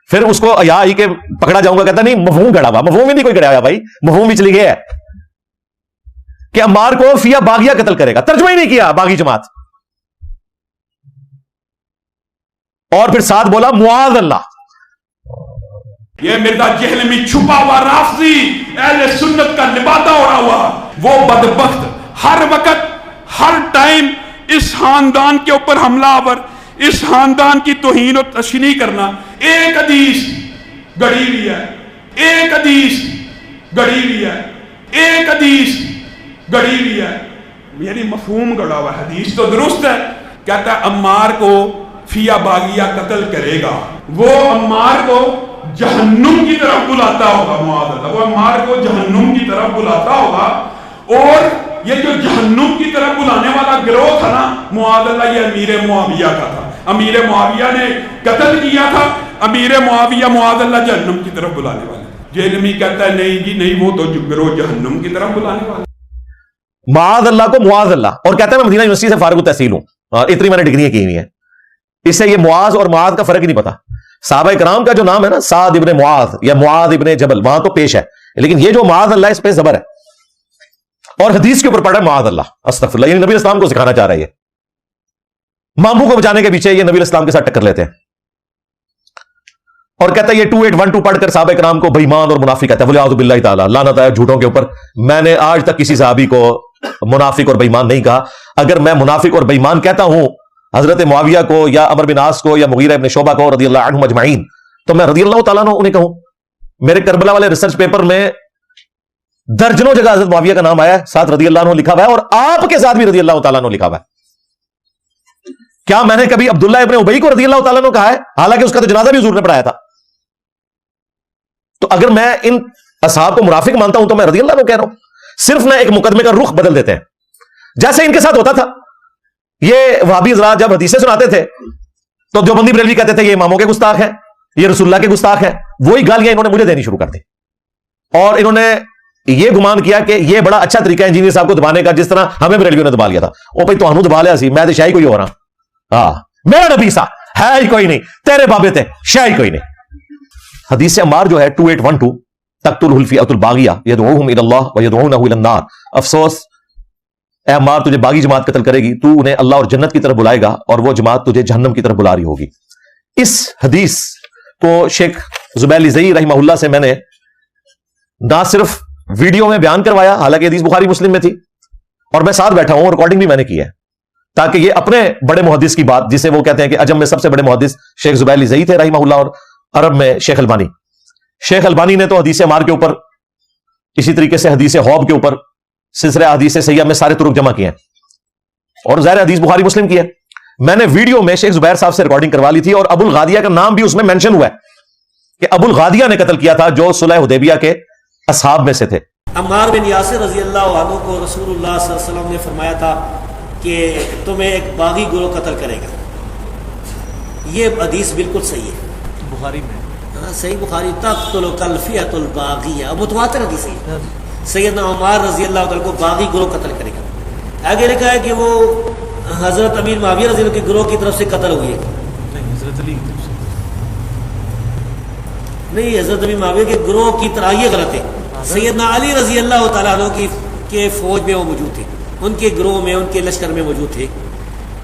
پھر اس کو یا ہی کہ پکڑا جاؤں گا، کہتا نہیں مفہوم گھڑا ہوا. مفہوم ہی نہیں کوئی گھڑا ہوا بھائی، مفہوم بھی چلی گیا ہے کہ عمار کو فیہ باغیہ قتل کرے گا. ترجمہ ہی نہیں کیا باغی جماعت. اور پھر ساتھ بولا معاذ اللہ. یہ مرزا جہلمی چھپا ہوا رافضی اہل سنت کا لبادہ اڑا ہوا، وہ بدبخت ہر وقت ہر ٹائم اس خاندان کے اوپر حملہ آور، اس خاندان کی توہین و تشنیع کرنا. ایک حدیث گڑی ہوئی ہے، ایک حدیث گڑی ہوئی ہے، ایک حدیث گڑی ہوئی ہے، یعنی مفہوم گڑا ہوا. حدیث تو درست ہے، کہتا ہے عمار کو فیہ باغیہ قتل کرے گا، وہ عمار کو جہنم کی طرف بلاتا ہوگا. معاذ اللہ، وہ عمار کو جہنم کی طرف بلاتا ہوگا. اور یہ جو جہنم کی طرف بلانے والا گروہ تھا نا، معاذ اللہ، یہ امیر معاویہ کا تھا. امیر معاویہ نے قتل کیا تھا. امیر معاویہ معاذ اللہ جہنم کی طرف بلانے والے. جہلمی کہتا ہے نہیں جی نہیں، وہ تو گروہ جہنم کی طرف بلانے والے. معاذ اللہ کو معاذ اللہ، اور کہتا ہے میں مدینہ یونیورسٹی سے فارغ التحصیل ہوں اور اتنی میں نے ڈگریاں کی ہوئی ہیں. اس سے یہ معاذ اور معاذ کا فرق ہی نہیں پتا. صحابہ کرام کا جو نام ہے نا، سعد ابن معاذ یا معاذ ابن جبل، وہاں تو پیش ہے، لیکن یہ جو معاذ اللہ اس پہ زبر ہے اور حدیث کے اوپر پڑھا ہے معاذ اللہ. استغفر اللہ، یعنی نبی اسلام کو سکھانا چاہ رہا ہے. یہ ماموں کو بچانے کے پیچھے یہ نبی اسلام کے ساتھ ٹکر لیتے ہیں. اور کہتا ہے یہ 2812 پڑھ کر صحابہ کرام کو بے ایمان اور منافق کہتا ہے. بولے اعوذ باللہ تعالی، لعنت ہے جھوٹوں کے اوپر. میں نے آج تک کسی صحابی کو منافق اور بے ایمان نہیں کہا. اگر میں منافق اور بے ایمان کہتا ہوں حضرت معاویہ کو یا عمرو بن عاص کو یا مغیرہ ابن شعبہ کو رضی اللہ عنہم اجمعین، تو میں رضی اللہ تعالیٰ عنہ انہیں کہوں. میرے کربلا والے ریسرچ پیپر میں درجنوں جگہ حضرت معاویہ کا نام آیا ہے، ساتھ رضی اللہ عنہ لکھا ہوا ہے، اور آپ کے ساتھ بھی رضی اللہ تعالیٰ عنہ لکھا ہوا ہے. کیا میں نے کبھی عبداللہ ابن ابی کو رضی اللہ تعالیٰ عنہ کہا ہے؟ حالانکہ اس کا تو جنازہ بھی حضور نے پڑھایا تھا. تو اگر میں ان اصحاب کو منافق مانتا ہوں تو میں رضی اللہ عنہ کہہ رہا ہوں. صرف نہ ایک مقدمے کا رخ بدل دیتے ہیں، جیسے ان کے ساتھ ہوتا تھا. یہ وہابی حضرات جب حدیثیں سناتے تھے تو دیوبندی بریلوی کہتے تھے یہ اماموں کے گستاخ ہیں، یہ رسول اللہ کے گستاخ ہیں. وہی گالیاں انہوں نے مجھے دینی شروع کر دی، اور انہوں نے یہ گمان کیا کہ یہ بڑا اچھا طریقہ ہے انجینئر صاحب کو دبانے کا، جس طرح ہمیں بریلویوں نے دبا لیا تھا. او بھائی تو دبا لیا سی، میں تو شاہی کوئی ہو رہا. ہاں میرا نبی سا ہے ہی کوئی نہیں، تیرے بابے تھے شاہی کوئی نہیں. حدیث عمار جو ہے 2812 تقتلہ الفئۃ الباغیہ یدعوہم الی اللہ ویدعونہ الی النار. افسوس اے عمار، تجھے باغی جماعت قتل کرے گی، تو انہیں اللہ اور جنت کی طرف بلائے گا اور وہ جماعت تجھے جہنم کی طرف بلا رہی ہوگی. اس حدیث کو شیخ زبیر لزئی رحمہ اللہ سے میں نے نہ صرف ویڈیو میں بیان کروایا، حالانکہ حدیث بخاری مسلم میں تھی، اور میں ساتھ بیٹھا ہوں، ریکارڈنگ بھی میں نے کی ہے، تاکہ یہ اپنے بڑے محدث کی بات، جسے وہ کہتے ہیں کہ عجم میں سب سے بڑے محدث شیخ زبیر لزئی تھے رحمہ اللہ، اور عرب میں شیخ البانی. شیخ البانی نے تو حدیث عمار کے اوپر، اسی طریقے سے حدیث حوب کے اوپر سلسلہ حدیث صحیحہ میں سارے طرق جمع کیے ہیں، اور ظاہر حدیث بخاری مسلم کی ہے. میں نے ویڈیو میں شیخ زبیر صاحب سے ریکارڈنگ کروا لی تھی، اور ابو الغادیہ کا نام بھی اس میں مینشن ہوا ہے کہ ابو الغادیہ نے قتل کیا تھا، جو صلح حدیبیہ کے اصحاب میں سے تھے. عمار بن یاسر رضی اللہ عنہ کو رسول اللہ صلی اللہ علیہ وسلم نے فرمایا تھا کہ تمہیں ایک باغی گروہ قتل کرے گا. یہ حدیث بالکل صحیح ہے، بخاری میں. صحیح بخاری تقتل کلفیۃ الباغیہ، متواتر حدیث ہے، سیدنا عمر رضی اللہ عنہ کو باغی گروہ قتل کرے گا۔ آگے لکھا ہے کہ وہ حضرت امیر معاویہ رضی اللہ عنہ کے گروہ کی طرف سے قتل ہوئی ہے، نہیں حضرت امیر معاویہ کے گروہ کی طرح، یہ غلط ہے۔ سیدنا علی رضی اللہ تعالیٰ عنہ کی کے فوج میں وہ موجود تھے، ان کے گروہ میں، ان کے لشکر میں موجود تھے،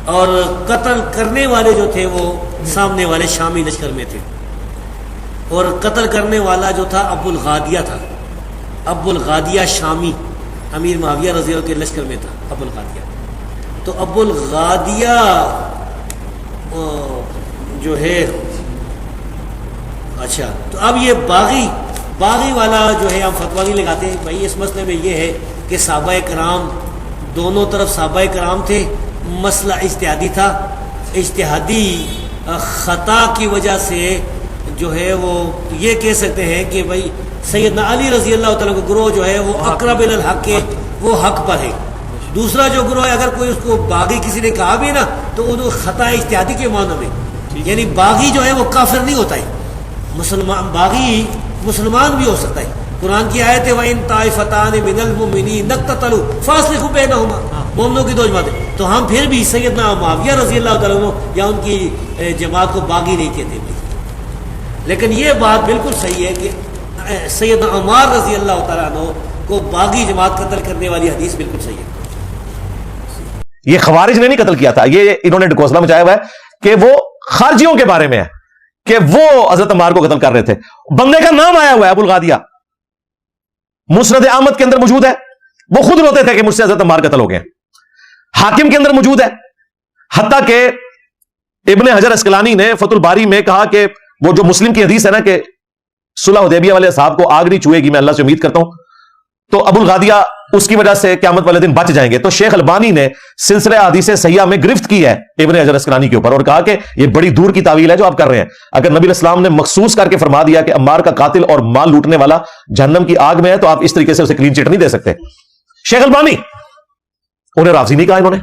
اور قتل کرنے والے جو تھے وہ سامنے والے شامی لشکر میں تھے، اور قتل کرنے والا جو تھا ابو الغادیہ تھا، ابو الغادیہ شامی امیر معاویہ رضی اللہ کے لشکر میں تھا ابو الغادیہ۔ تو ابو الغادیہ جو ہے، اچھا تو اب یہ باغی والا جو ہے ہم فتویٰ نہیں لگاتے ہیں بھائی، اس مسئلے میں یہ ہے کہ صحابہ کرام دونوں طرف صحابہ کرام تھے، مسئلہ اجتہادی تھا، اجتہادی خطا کی وجہ سے جو ہے وہ یہ کہہ سکتے ہیں کہ بھائی سیدنا علی رضی اللہ تعالیٰ کا گروہ جو ہے وہ اقرب الی الحق ہے، وہ حق پر ہے۔ دوسرا جو گروہ ہے، اگر کوئی اس کو باغی کسی نے کہا بھی نا تو وہ خطا اجتہادی کے معنی میں، یعنی باغی جو ہے وہ کافر نہیں ہوتا ہے، باغی مسلمان بھی ہو سکتا ہے۔ قرآن کی آیت ہے وَإِن طَائِفَتَانِ مِنَ الْمُؤْمِنِينَ اقْتَتَلُوا فَأَصْلِحُوا بَيْنَهُمَا، مومنوں کی دو جماعتیں، تو ہم پھر بھی سیدنا معاویہ رضی اللہ تعالیٰ عنہ یا ان کی جماعت کو باغی نہیں کہتے بھائی۔ لیکن یہ بات بالکل صحیح ہے کہ سیدنا عمر رضی اللہ تعالیٰ عنہ کو باغی جماعت قتل کرنے والی حدیث بالکل صحیح ہے۔ یہ خوارج نے نہیں قتل کیا تھا، یہ انہوں نے ڈکوسلا مچایا ہوا ہے کہ وہ خارجیوں کے بارے میں ہے کہ وہ حضرت عمار کو قتل کر رہے تھے۔ بندے کا نام آیا ہوا ہے ابو الغادیہ، مسند احمد کے اندر موجود ہے، وہ خود روتے تھے کہ مجھ سے حضرت عمار قتل ہو گئے، حاکم کے اندر موجود ہے، حتیٰ کہ ابن حجر اسقلانی نے فتح الباری میں کہا کہ وہ جو مسلم کی حدیث ہے نا کہ صلح حدیبیہ والے صاحب کو آگ نہیں چھوئے گی، میں اللہ سے امید کرتا ہوں، تو ابو الغادیہ اس کی وجہ سے قیامت والے دن بچ جائیں گے۔ تو شیخ البانی نے سلسلہ احادیث صحیحہ میں گرفت کی ہے ابن حجر اسقلانی کے اوپر اور کہا کہ یہ بڑی دور کی تعویل ہے جو آپ کر رہے ہیں، اگر نبی علیہ السلام نے مخصوص کر کے فرما دیا کہ عمار کا قاتل اور مال لوٹنے والا جہنم کی آگ میں ہے تو آپ اس طریقے سے اسے کلین چٹ نہیں دے سکتے۔ شیخ البانی انہیں رافضی نہیں کہا انہوں نے۔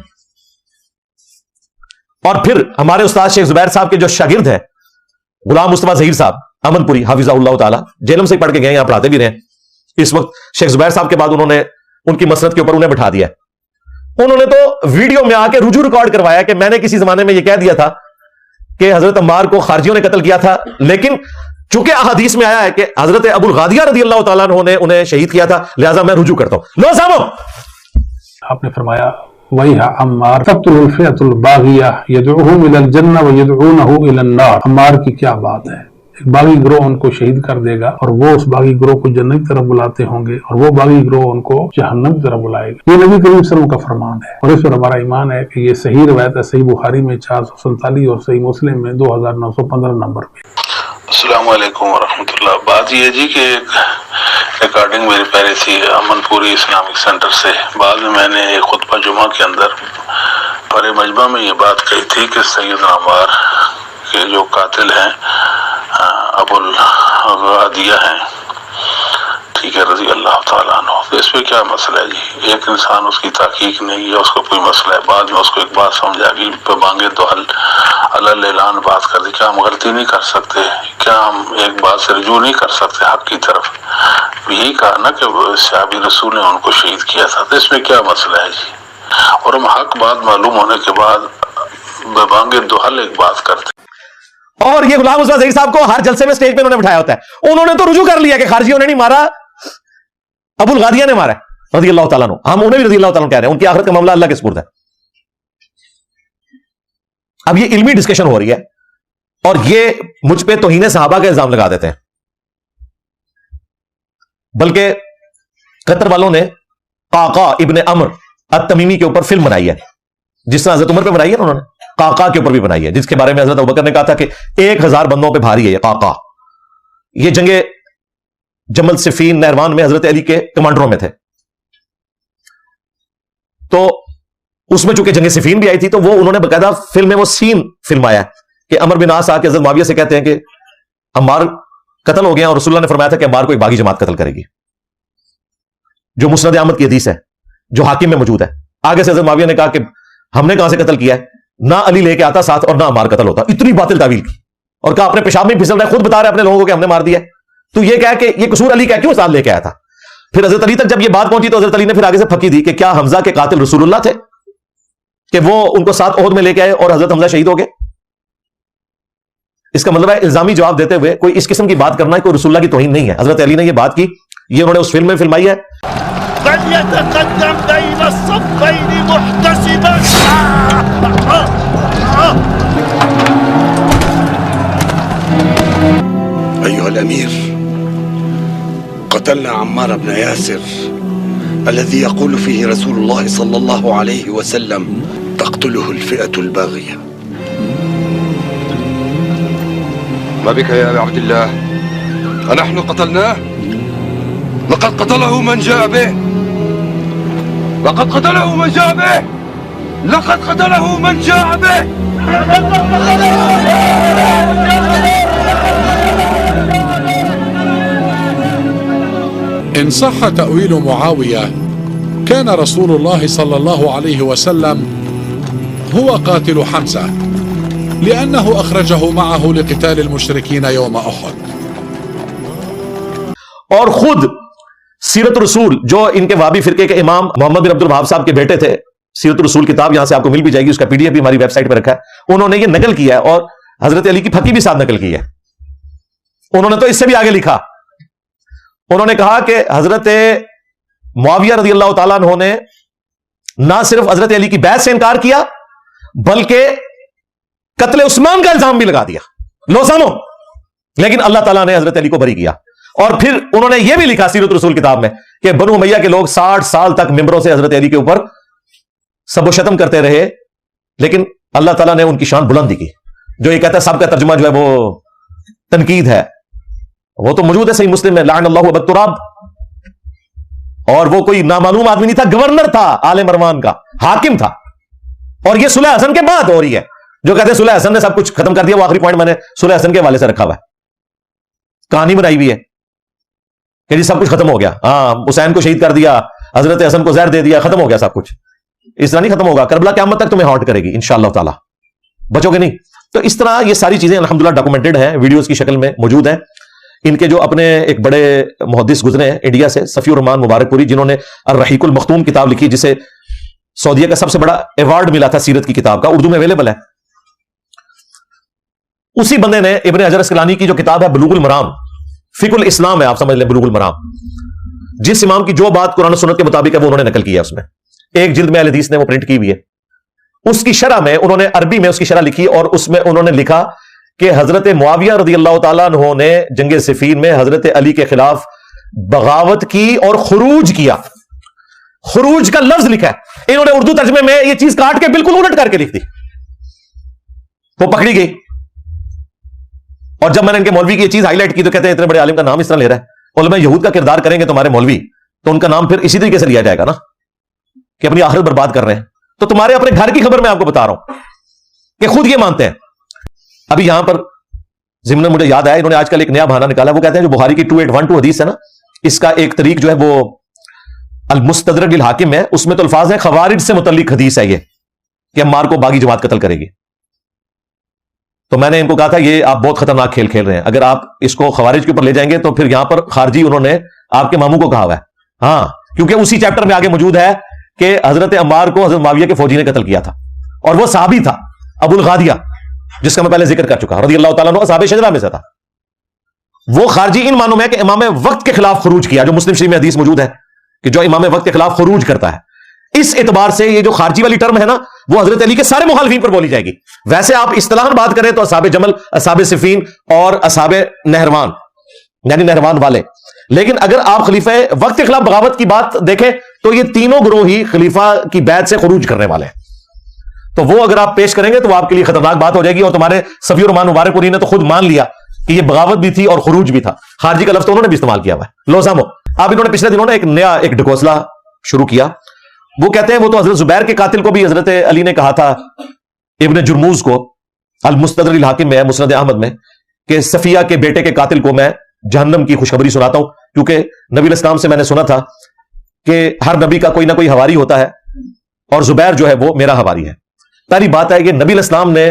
اور پھر ہمارے استاد شیخ زبیر صاحب کے جو شاگرد ہیں غلام مصطفیٰ ظہیر صاحب امن پوری حافظہ اللہ تعالی، جیلم سے پڑھ کے گئے، یہاں پڑھاتے بھی رہے، اس وقت شیخ زبیر صاحب کے بعد انہوں نے ان کی مسند کے اوپر انہیں بٹھا دیا، انہوں نے تو ویڈیو میں آ کے رجوع ریکارڈ کروایا کہ میں نے کسی زمانے میں یہ کہہ دیا تھا کہ حضرت عمار کو خارجیوں نے قتل کیا تھا، لیکن چونکہ احادیث میں آیا ہے کہ حضرت ابو الغادیہ رضی اللہ تعالیٰ عنہ نے انہیں شہید کیا تھا، لہذا میں رجوع کرتا ہوں۔ لو سامو، آپ نے فرمایا وَيْحَ عَمَّارَ تَقْتُلُ الْفِئَةُ الْبَاغِيَةَ يَدْعُوهُمْ إِلَى الْجَنَّةِ وَيَدْعُونَهُ إِلَى النَّارِ۔ عمار کی کیا بات ہے، ایک باغی گروہ ان کو شہید کر دے گا اور وہ اس باغی گروہ کو جنت کی طرف بلاتے ہوں گے اور وہ باغی گروہ ان کو جہنم کی طرف بلائے گا۔ یہ نبی کریم صلی اللہ علیہ وسلم کا فرمان ہے اور اس پر ہمارا ایمان ہے کہ یہ صحیح روایت ہے، صحیح بخاری میں 447 اور صحیح مسلم میں 2915 نمبر پہ۔ السلام علیکم ورحمۃ اللہ۔ بات یہ جی کہ ایک ریکارڈنگ میری پہلے تھی امن پوری اسلامک سینٹر سے، بعد میں نے ایک خطبہ جمعہ کے اندر پر مجمع میں یہ بات کہی تھی کہ سیدنا عمار کے جو قاتل ہیں ابو الغادیہ ہیں، ٹھیک ہے، رضی اللہ تعالیٰ عنہ، تو اس پہ کیا مسئلہ ہے جی؟ ایک انسان اس کی تحقیق نہیں ہے، اس کو کوئی مسئلہ ہے، بعد میں اس کو ایک بات سمجھا گی پہ مانگے تو حل اعلان بات کر دی، کیا ہم غلطی نہیں کر سکتے؟ کیا ہم ایک بات سے رجوع نہیں کر سکتے حق کی طرف؟ یہی کہا نا کہ صحابی رسول نے ان کو شہید کیا تھا، تو اس میں کیا مسئلہ ہے جی؟ اور ہم حق بات معلوم ہونے کے بعد بے مانگے تو حل ایک بات کرتے۔ اور یہ غلام مصطفیٰ ظہیر صاحب کو ہر جلسے میں سٹیج پہ انہوں نے بٹھایا ہوتا ہے، انہوں نے تو رجوع کر لیا کہ خارجیوں نے نہیں مارا، ابو الغادیہ نے مارا ہے رضی اللہ تعالیٰ عنہ، ہم انہیں بھی رضی اللہ تعالیٰ عنہ کہہ رہے ہیں، ان کی آخرت کا معاملہ اللہ کے سپرد ہے۔ اب یہ علمی ڈسکشن ہو رہی ہے اور یہ مجھ پہ توہین صحابہ کا الزام لگا دیتے ہیں، بلکہ قطر والوں نے قعقاع ابن عمرو التمیمی کے اوپر فلم بنائی ہے، جس طرح حضرت عمر پہ بنائی ہے انہوں نے، قعقاع کے اوپر بھی بنائی ہے، جس کے بارے میں حضرت ابوبکر نے کہا تھا کہ 1000 بندوں پہ بھاری ہے یہ قعقاع۔ یہ جنگ جمل صفین نہروان میں حضرت علی کے کمانڈروں میں تھے، تو اس میں چونکہ جنگ صفین بھی آئی تھی تو وہ انہوں نے باقاعدہ فلم میں وہ سین فلمایا کہ عمر بن عاص آ کے حضرت معاویہ سے کہتے ہیں کہ عمار قتل ہو گیا اور رسول اللہ نے فرمایا تھا کہ عمار کو ایک باغی جماعت قتل کرے گی، جو مسند احمد کی حدیث ہے جو حاکم میں موجود ہے۔ آگے سے حضرت معاویہ نے کہا کہ ہم نے کہاں سے قتل کیا ہے، نہ علی لے کے آتا ساتھ اور نہ عمار قتل ہوتا، اتنی باطل تعویل کی۔ اور کہا اپنے پیشاب میں پھسل رہا ہے, خود بتا رہا ہے اپنے لوگوں کو کہ ہم نے مار دیا. تو یہ کہہ کہ یہ قصور علی کا کیوں ساتھ لے کے آیا تھا. پھر حضرت علی تک جب یہ بات پہنچی تو حضرت علی نے پھر آگے سے پھکی دی کہ کیا حمزہ کے قاتل رسول اللہ تھے کہ وہ ان کو ساتھ احد میں لے کے آئے اور حضرت حمزہ شہید ہو گئے. اس کا مطلب ہے الزامی جواب دیتے ہوئے کوئی اس قسم کی بات کرنا ہے کوئی رسول اللہ کی توہین نہیں ہے. حضرت علی نے یہ بات کی, یہ انہوں نے اس فلم میں فلمائی ہے. فليتقدم بين الصفين محتسبا. أيها الأمير, قتلنا عمار بن ياسر الذي يقول فيه رسول الله صلى الله عليه وسلم تقتله الفئة الباغية. ما بك يا أبا عبد الله؟ أنحن قتلناه؟ لقد قتله من جاء به. لقد قتله من جاء به. لقد قتله من جاء به. إن صح تأويل معاوية كان رسول الله صلى الله عليه وسلم هو قاتل حمزة لأنه أخرجه معه لقتال المشركين يوم أحد. اور خود سیرت الرسول جو ان کے وہابی فرقے کے امام محمد بن عبد الوہاب صاحب کے بیٹے تھے, سیرت الرسول کتاب یہاں سے آپ کو مل بھی جائے گی, اس کا PDF بھی ہماری ویب سائٹ پہ رکھا ہے, انہوں نے یہ نقل کیا ہے اور حضرت علی کی پھکی بھی ساتھ نقل کی ہے. انہوں نے تو اس سے بھی آگے لکھا, انہوں نے کہا کہ حضرت معاویہ رضی اللہ تعالیٰ عنہ نے نہ صرف حضرت علی کی بیعت سے انکار کیا بلکہ قتل عثمان کا الزام بھی لگا دیا, لو سنو, لیکن اللہ تعالیٰ نے حضرت علی کو بری کیا. اور پھر انہوں نے یہ بھی لکھا سیرت رسول کتاب میں کہ بنو امیہ کے لوگ 60 سال تک ممبروں سے حضرت علی کے اوپر سب و شتم کرتے رہے, لیکن اللہ تعالیٰ نے ان کی شان بلندی کی. جو یہ کہتا ہے سب کا ترجمہ جو ہے وہ تنقید ہے, وہ تو موجود ہے صحیح مسلم میں, لعن اللہ ابا التراب, اور وہ کوئی نامعلوم آدمی نہیں تھا, گورنر تھا آل مروان کا, حاکم تھا. اور یہ صلح حسن کے بعد ہو رہی ہے. جو کہتے ہیں صلح حسن نے سب کچھ ختم کر دیا, وہ آخری پوائنٹ میں نے صلح حسن کے حوالے سے رکھا ہوا ہے, کہانی بنائی ہوئی ہے کہ جی سب کچھ ختم ہو گیا, ہاں حسین کو شہید کر دیا, حضرت حسن کو زہر دے دیا, ختم ہو گیا سب کچھ. اس طرح نہیں ختم ہوگا, کربلا قیامت تک تمہیں ہانٹ کرے گی انشاءاللہ تعالی, بچو گے نہیں. تو اس طرح یہ ساری چیزیں الحمدللہ ڈاکومنٹڈ ہیں, ویڈیوز کی شکل میں موجود ہیں. ان کے جو اپنے ایک بڑے محدث گزرے ہیں انڈیا سے, صفی الرحمان مبارک پوری, جنہوں نے الرحیق المختوم کتاب لکھی, جسے سعودیہ کا سب سے بڑا ایوارڈ ملا تھا سیرت کی کتاب کا, اردو میں اویلیبل ہے. اسی بندے نے ابن حجر اسقلانی کی جو کتاب ہے بلوغ المرام, فقہ الاسلام ہے, آپ سمجھ لیں بلوغ المرام, جس امام کی جو بات قرآن و سنت کے مطابق ہے وہ انہوں نے نقل کیا ہے. اس میں ایک جلد میں اہل حدیث نے وہ پرنٹ کی ہوئی ہے. اس کی شرح میں انہوں نے عربی میں اس کی شرح لکھی, اور اس میں انہوں نے لکھا کہ حضرت معاویہ رضی اللہ تعالیٰ عنہ نے جنگ صفین میں حضرت علی کے خلاف بغاوت کی اور خروج کیا. خروج کا لفظ لکھا ہے, انہوں نے اردو ترجمے میں یہ چیز کاٹ کے بالکل الٹ کر کے لکھ دی, وہ پکڑی گئی. اور جب میں نے ان کے مولوی کی یہ چیز ہائی لائٹ کی تو کہتے ہیں اتنے بڑے عالم کا نام اس طرح لے رہا ہے, علماء یہود کا کردار کریں گے تمہارے مولوی تو ان کا نام پھر اسی طریقے سے لیا جائے گا نا کہ اپنی آخرت برباد کر رہے ہیں. تو تمہارے اپنے گھر کی خبر میں آپ کو بتا رہا ہوں کہ خود یہ مانتے ہیں. ابھی یہاں پر ضمن مجھے یاد آیا, انہوں نے آج کل ایک نیا بہانہ نکالا, وہ کہتے ہیں جو بخاری کی 2812 حدیث ہے نا, اس کا ایک طریق جو ہے وہ المستدرک الحاکم ہے, اس میں تو الفاظ ہیں خوارج سے متعلق حدیث ہے یہ کہ عمار کو باغی جماعت قتل کرے گی. تو میں نے ان کو کہا تھا یہ آپ بہت خطرناک کھیل کھیل رہے ہیں, اگر آپ اس کو خوارج کے اوپر لے جائیں گے تو پھر یہاں پر خارجی انہوں نے آپ کے ماموں کو کہا ہوا ہے. ہاں, کیونکہ اسی چیپٹر میں آگے موجود ہے کہ حضرت عمار کو حضرت معاویہ کے فوجی نے قتل کیا تھا, اور وہ صحابی تھا ابو الغادیہ, جس کا میں پہلے ذکر کر چکا, رضی اللہ تعالیٰ عنہ اصحاب شجرہ میں سے تھا. وہ خارجی ان معنوں میں کہ امام وقت کے خلاف خروج کیا, جو مسلم شریف میں حدیث موجود ہے کہ جو امام وقت کے خلاف خروج کرتا ہے. اس اعتبار سے یہ جو خارجی والی ٹرم ہے نا, وہ حضرت علی کے سارے مخالفین پر بولی جائے گی. ویسے آپ اصطلاحاً بات کریں تو اصحاب جمل, اصحاب صفین اور اصحاب نہروان یعنی نہروان والے, لیکن اگر آپ خلیفہ وقت کے خلاف بغاوت کی بات دیکھیں تو یہ تینوں گروہ ہی خلیفہ کی بیعت سے خروج کرنے والے ہیں. تو وہ اگر آپ پیش کریں گے تو وہ آپ کے لیے خطرناک بات ہو جائے گی. اور تمہارے صفی الرحمان مبارک پوری نے تو خود مان لیا کہ یہ بغاوت بھی تھی اور خروج بھی تھا. خارجی کا لفظ تو انہوں نے بھی استعمال کیا ہوا ہے. لو سامو, اب انہوں نے پچھلے دنوں ایک نیا ایک ڈھکوسلا شروع کیا. وہ کہتے ہیں وہ تو حضرت زبیر کے قاتل کو بھی حضرت علی نے کہا تھا ابن جرموز کو, المستدرک الحاکم میں مسند احمد میں, کہ صفیہ کے بیٹے کے قاتل کو میں جہنم کی خوشخبری سناتا ہوں, کیونکہ نبی علیہ السلام سے میں نے سنا تھا کہ ہر نبی کا کوئی نہ کوئی حواری ہوتا ہے, اور زبیر جو ہے وہ میرا حواری ہے. پہلی بات ہے کہ نبی علیہ السلام نے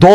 2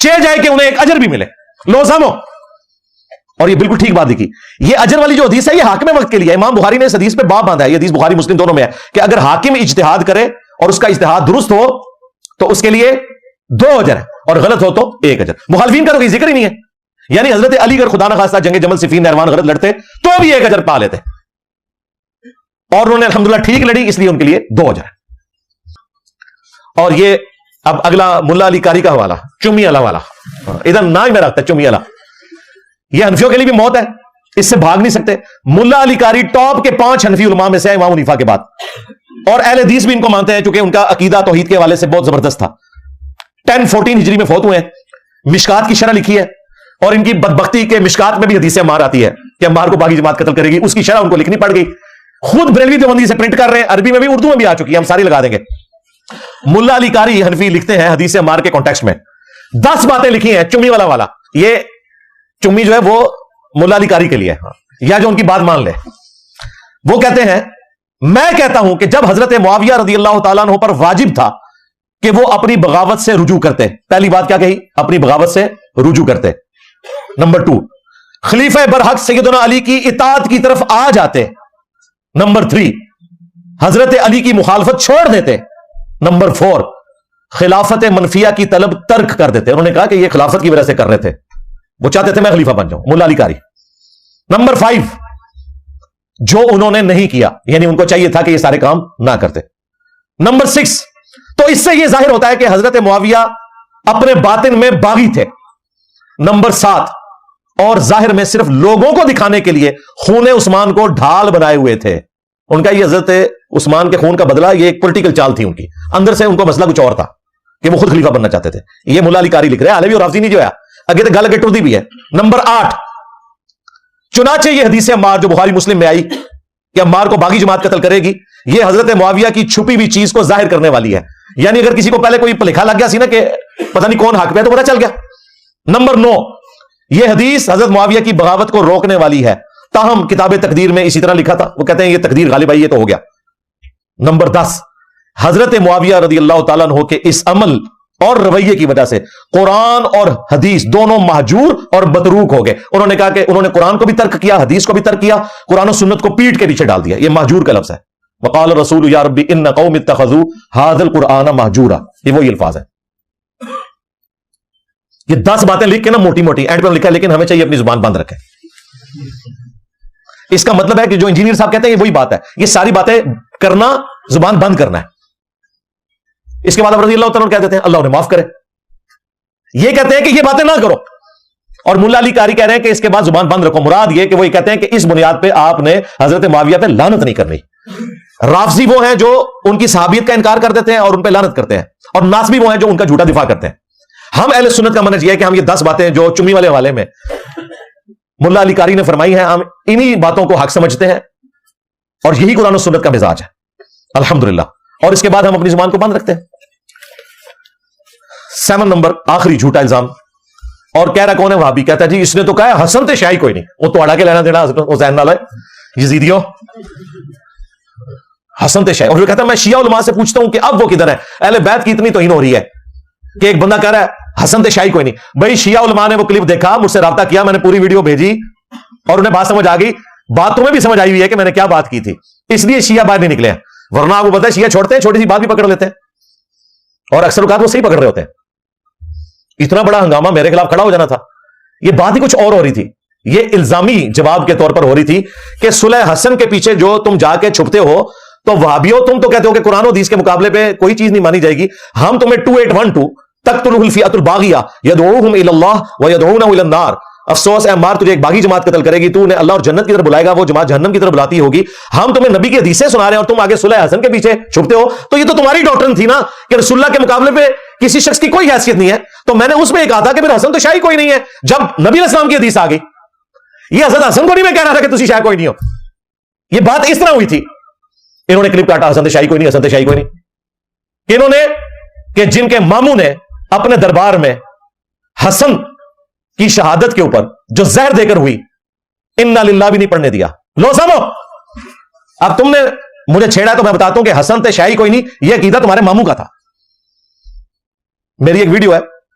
چہ جائے کہ انہیں ایک اجر بھی ملے. لو سامو, اور یہ بالکل ٹھیک بات لکھی. یہ اجر والی جو حدیث ہے یہ حاکم وقت کے لیے. امام بخاری نے اس حدیث پہ باب باندھا ہے, یہ حدیث بخاری مسلم دونوں میں ہے کہ اگر حاکم اجتہاد کرے اور اس کا اجتہاد درست ہو تو اس کے لیے 2 اجر ہے, اور غلط ہو تو 1 اجر. مخالفین کا تو کوئی ذکر ہی نہیں ہے. یعنی حضرت علی اگر خدا نخواستہ جنگ جمل صفین نہروان غلط لڑتے تو بھی 1 اجر پا لیتے, اور انہوں نے الحمدللہ ٹھیک لڑی, اس لیے ان کے لیے 2 اجر ہے. اور یہ اب اگلا ملا علی قاری کا حوالہ, چمی والا ادھر نہ ہی میں رکھتا ہے چمی والا. یہ حنفیوں کے لیے بھی موت ہے, اس سے بھاگ نہیں سکتے. ملا علی قاری ٹاپ کے 5 حنفی علماء میں سے امام حنیفہ کے بعد, اور اہل حدیث بھی ان کو مانتے ہیں چونکہ ان کا عقیدہ توحید کے حوالے سے بہت زبردست تھا. 1014 ہجری میں فوت ہوئے ہیں. مشکات کی شرح لکھی ہے, اور ان کی بدبختی کے مشکات میں بھی حدیث عمار آتی ہے کہ عمار کو باغی جماعت قتل کرے گی. اس کی شرح ان کو لکھنی پڑ گئی. خود بریلوی دیوبندی سے پرنٹ کر رہے ہیں, عربی میں بھی اردو میں بھی آ چکی ہے, ہم ساری لگا دیں گے. ملا علی قاری حنفی لکھتے ہیں حدیث عمار کے کانٹیکسٹ میں 10 باتیں لکھی ہیں چمی والا. یہ چمی جو ہے وہ ملا علی قاری کے لیے, یا جو ان کی بات مان لے. وہ کہتے ہیں میں کہتا ہوں کہ جب حضرت معاویہ رضی اللہ تعالیٰ عنہ پر واجب تھا کہ وہ اپنی بغاوت سے رجوع کرتے. پہلی بات کیا کہی؟ اپنی بغاوت سے رجوع کرتے. نمبر 2, خلیفہ برحق سیدنا علی کی اطاعت کی طرف آ جاتے. نمبر 3, حضرت علی کی مخالفت چھوڑ دیتے. نمبر 4, خلافت منفیہ کی طلب ترک کر دیتے. انہوں نے کہا کہ یہ خلافت کی وجہ سے کر رہے تھے, وہ چاہتے تھے میں خلیفہ بن جاؤں. ملا علی قاری. نمبر 5, جو انہوں نے نہیں کیا, یعنی ان کو چاہیے تھا کہ یہ سارے کام نہ کرتے. نمبر 6, تو اس سے یہ ظاہر ہوتا ہے کہ حضرت معاویہ اپنے باطن میں باغی تھے. نمبر 7, اور ظاہر میں صرف لوگوں کو دکھانے کے لیے خون عثمان کو ڈھال بنائے ہوئے تھے. ان کا یہ حضرت عثمان کے خون کا بدلہ یہ ایک پولیٹیکل چال تھی ان کی, اندر سے ان کو مسئلہ کچھ اور تھا کہ وہ خود خلیفہ بننا چاہتے تھے. یہ ملا علی قاری لکھ رہے ہیں, علیوی اور رافضی نہیں جو ہے اگے تو گل اگے ٹردی بھی ہے. نمبر 8, چنانچہ یہ حدیث عمار جو بخاری مسلم میں آئی کہ عمار کو باغی جماعت قتل کرے گی, یہ حضرت معاویہ کی چھپی ہوئی چیز کو ظاہر کرنے والی ہے. یعنی اگر کسی کو پہلے کوئی لکھا لگ گیا سی نا کہ پتہ نہیں کون حق پہ تو پتہ چل گیا. نمبر 9, یہ حدیث حضرت معاویہ کی بغاوت کو روکنے والی ہے, تاہم کتاب تقدیر میں اسی طرح لکھا تھا. وہ کہتے ہیں یہ تقدیر غالب آئی, یہ تو ہو گیا. نمبر 10, حضرت معاویہ رضی اللہ تعالیٰ عنہ کے اس عمل اور رویے کی وجہ سے قرآن اور حدیث دونوں مہجور اور متروک ہو گئے. انہوں نے کہا کہ انہوں نے قرآن کو بھی ترک کیا, حدیث کو بھی ترک کیا, قرآن و سنت کو پیٹ کے پیچھے ڈال دیا. یہ مہجور کا لفظ ہے. وقال رسول یا ربی ان قوم اتخذوا هذا القرآن مہجورا, یہ وہی الفاظ ہے. یہ 10 باتیں لکھ کے نا موٹی موٹی اینڈ پہ لکھا ہے, لیکن ہمیں چاہیے اپنی زبان بند رکھیں. اس کا مطلب ہے کہ جو انجینئر صاحب کہتے ہیں یہ وہی بات ہے, یہ ساری باتیں کرنا زبان بند کرنا ہے. اس کے بعد رضی اللہ تعالیٰ کہہ دیتے ہیں اللہ انہیں معاف کرے. یہ کہتے ہیں کہ یہ باتیں نہ کرو, اور ملا علی قاری کہہ رہے ہیں کہ اس کے بعد زبان بند رکھو. مراد یہ کہ وہ یہ کہتے ہیں کہ اس بنیاد پہ آپ نے حضرت معاویہ پہ لعنت نہیں کرنی. رافضی وہ ہیں جو ان کی صحابیت کا انکار کر دیتے ہیں اور ان پہ لعنت کرتے ہیں, اور ناصبی وہ ہیں جو ان کا جھوٹا دفاع کرتے ہیں. ہم اہل سنت کا منہج یہ ہے کہ ہم یہ 10 باتیں جو چمی والے حوالے میں ملا علی قاری نے فرمائی ہیں, ہم انہی باتوں کو حق سمجھتے ہیں, اور یہی قرآن و سنت کا مزاج ہے الحمدللہ. اور اس کے بعد ہم اپنی زبان کو بند رکھتے ہیں. 7 نمبر, آخری جھوٹا الزام, اور کہہ رہا کون ہے وہابی, کہتا ہے جی اس نے تو کہا حسن تے شاہی کوئی نہیں, وہ تو اڑا کے لینا دینا حسین نال ہے یزیدیوں, حسن تے شاہی. اور وہ کہتا ہے میں شیعہ علماء سے پوچھتا ہوں کہ اب وہ کدھر ہے. اہل بیت کی اتنی توہین ہو رہی ہے کہ ایک بندہ کہہ رہا ہے حسن تے شاہی کوئی نہیں. بھائی شیعہ علماء نے وہ کلپ دیکھا, مجھ سے رابطہ کیا, میں نے پوری ویڈیو بھیجی, اور انہیں بات سمجھ آ گئی. بات تمہیں بھی سمجھ آئی ہوئی ہے کہ میں نے کیا بات کی تھی, اس لیے شیعہ باہر نہیں نکلے ہیں. ورنہ آپ کو پتا ہے شیعہ چھوڑتے ہیں, چھوٹی سی بات بھی پکڑ لیتے ہیں, اور اکثر اوقات وہ صحیح پکڑ رہے ہوتے ہیں. اتنا بڑا ہنگامہ میرے خلاف کھڑا ہو جانا تھا. یہ بات ہی کچھ اور ہو رہی تھی. یہ الزامی جواب کے طور پر ہو رہی تھی کہ صلح حسن کے پیچھے جو تم جا کے چھپتے ہو, تو وہابیو تم تو کہتے ہو کہ قرآن و حدیث کے مقابلے پہ کوئی چیز نہیں مانی جائے گی. ہم تمہیں 2812 تقتلہ الفئۃ الباغیہ یدعوہم الی اللہ ویدعونہ الی النار. افسوس اے عمار, تجھے ایک باغی جماعت قتل کرے گی, تو انہیں اللہ اور جنت کی طرف بلائے گا, وہ جماعت جہنم کی طرف بلاتی ہوگی. ہم تمہیں نبی کی حدیثیں سنا رہے ہیں اور تم آگے صلح حسن کے پیچھے چھپتے ہو. تو یہ تو تمہاری ڈاکٹرن تھی نا کہ رسول اللہ کے مقابلے پہ کسی شخص کی کوئی حیثیت نہیں ہے. تو میں نے اس میں یہ کہا تھا کہ پھر حسن تو شاہی کوئی نہیں ہے. جب نبی علیہ السلام کی حدیث آ گئی, یہ حضرت حسن کو نہیں میں کہہ رہا تھا کہ تسی شاہ کوئی نہیں ہو. یہ بات اس طرح ہوئی تھی. انہوں نے کلپ کاٹا حسن شاہی کوئی نہیں, حسن شاہی کوئی نہیں. کہ انہوں نے کہ جن کے ماموں نے اپنے دربار میں حسن کی شہادت کے اوپر جو زہر دے کر ہوئی انا للہ بھی نہیں پڑھنے دیا. لو سامو, اب تم نے مجھے چھیڑا تو میں بتاتا ہوں کہ حسن تے شاہی کوئی نہیں, یہ عقیدہ تمہارے ماموں کا تھا. میری ایک ویڈیو ہے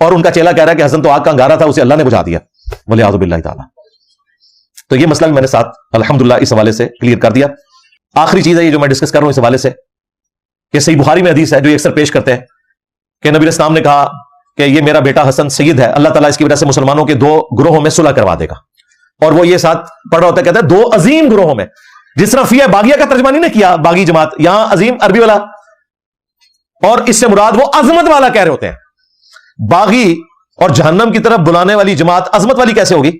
اور ان کا چیلا کہہ رہا ہے کہ حسن تو آگ کا انگارہ تھا، اسے اللہ نے بجھا دیا، ولیعوذ باللہ تعالی۔ تو یہ مسئلہ میں نے ساتھ الحمدللہ اس حوالے سے کلیئر کر دیا۔ آخری چیز ہے یہ جو میں ڈسکس کر رہا ہوں اس حوالے سے، کہ صحیح بخاری میں حدیث ہے جو اکثر پیش کرتے ہیں کہ نبی علیہ السلام نے کہا کہ یہ میرا بیٹا حسن سید ہے، اللہ تعالیٰ اس کی وجہ سے مسلمانوں کے 2 گروہوں میں صلح کروا دے گا۔ اور وہ یہ ساتھ پڑھ رہا ہوتا ہے، کہتا ہے 2 عظیم گروہوں میں، جس طرح فیہ باغیہ کا ترجمہ نہیں کیا باغی جماعت، یہاں عظیم عربی والا، اور اس سے مراد وہ عظمت والا کہہ رہے ہوتے ہیں۔ باغی اور جہنم کی طرف بلانے والی جماعت عظمت والی کیسے ہوگی؟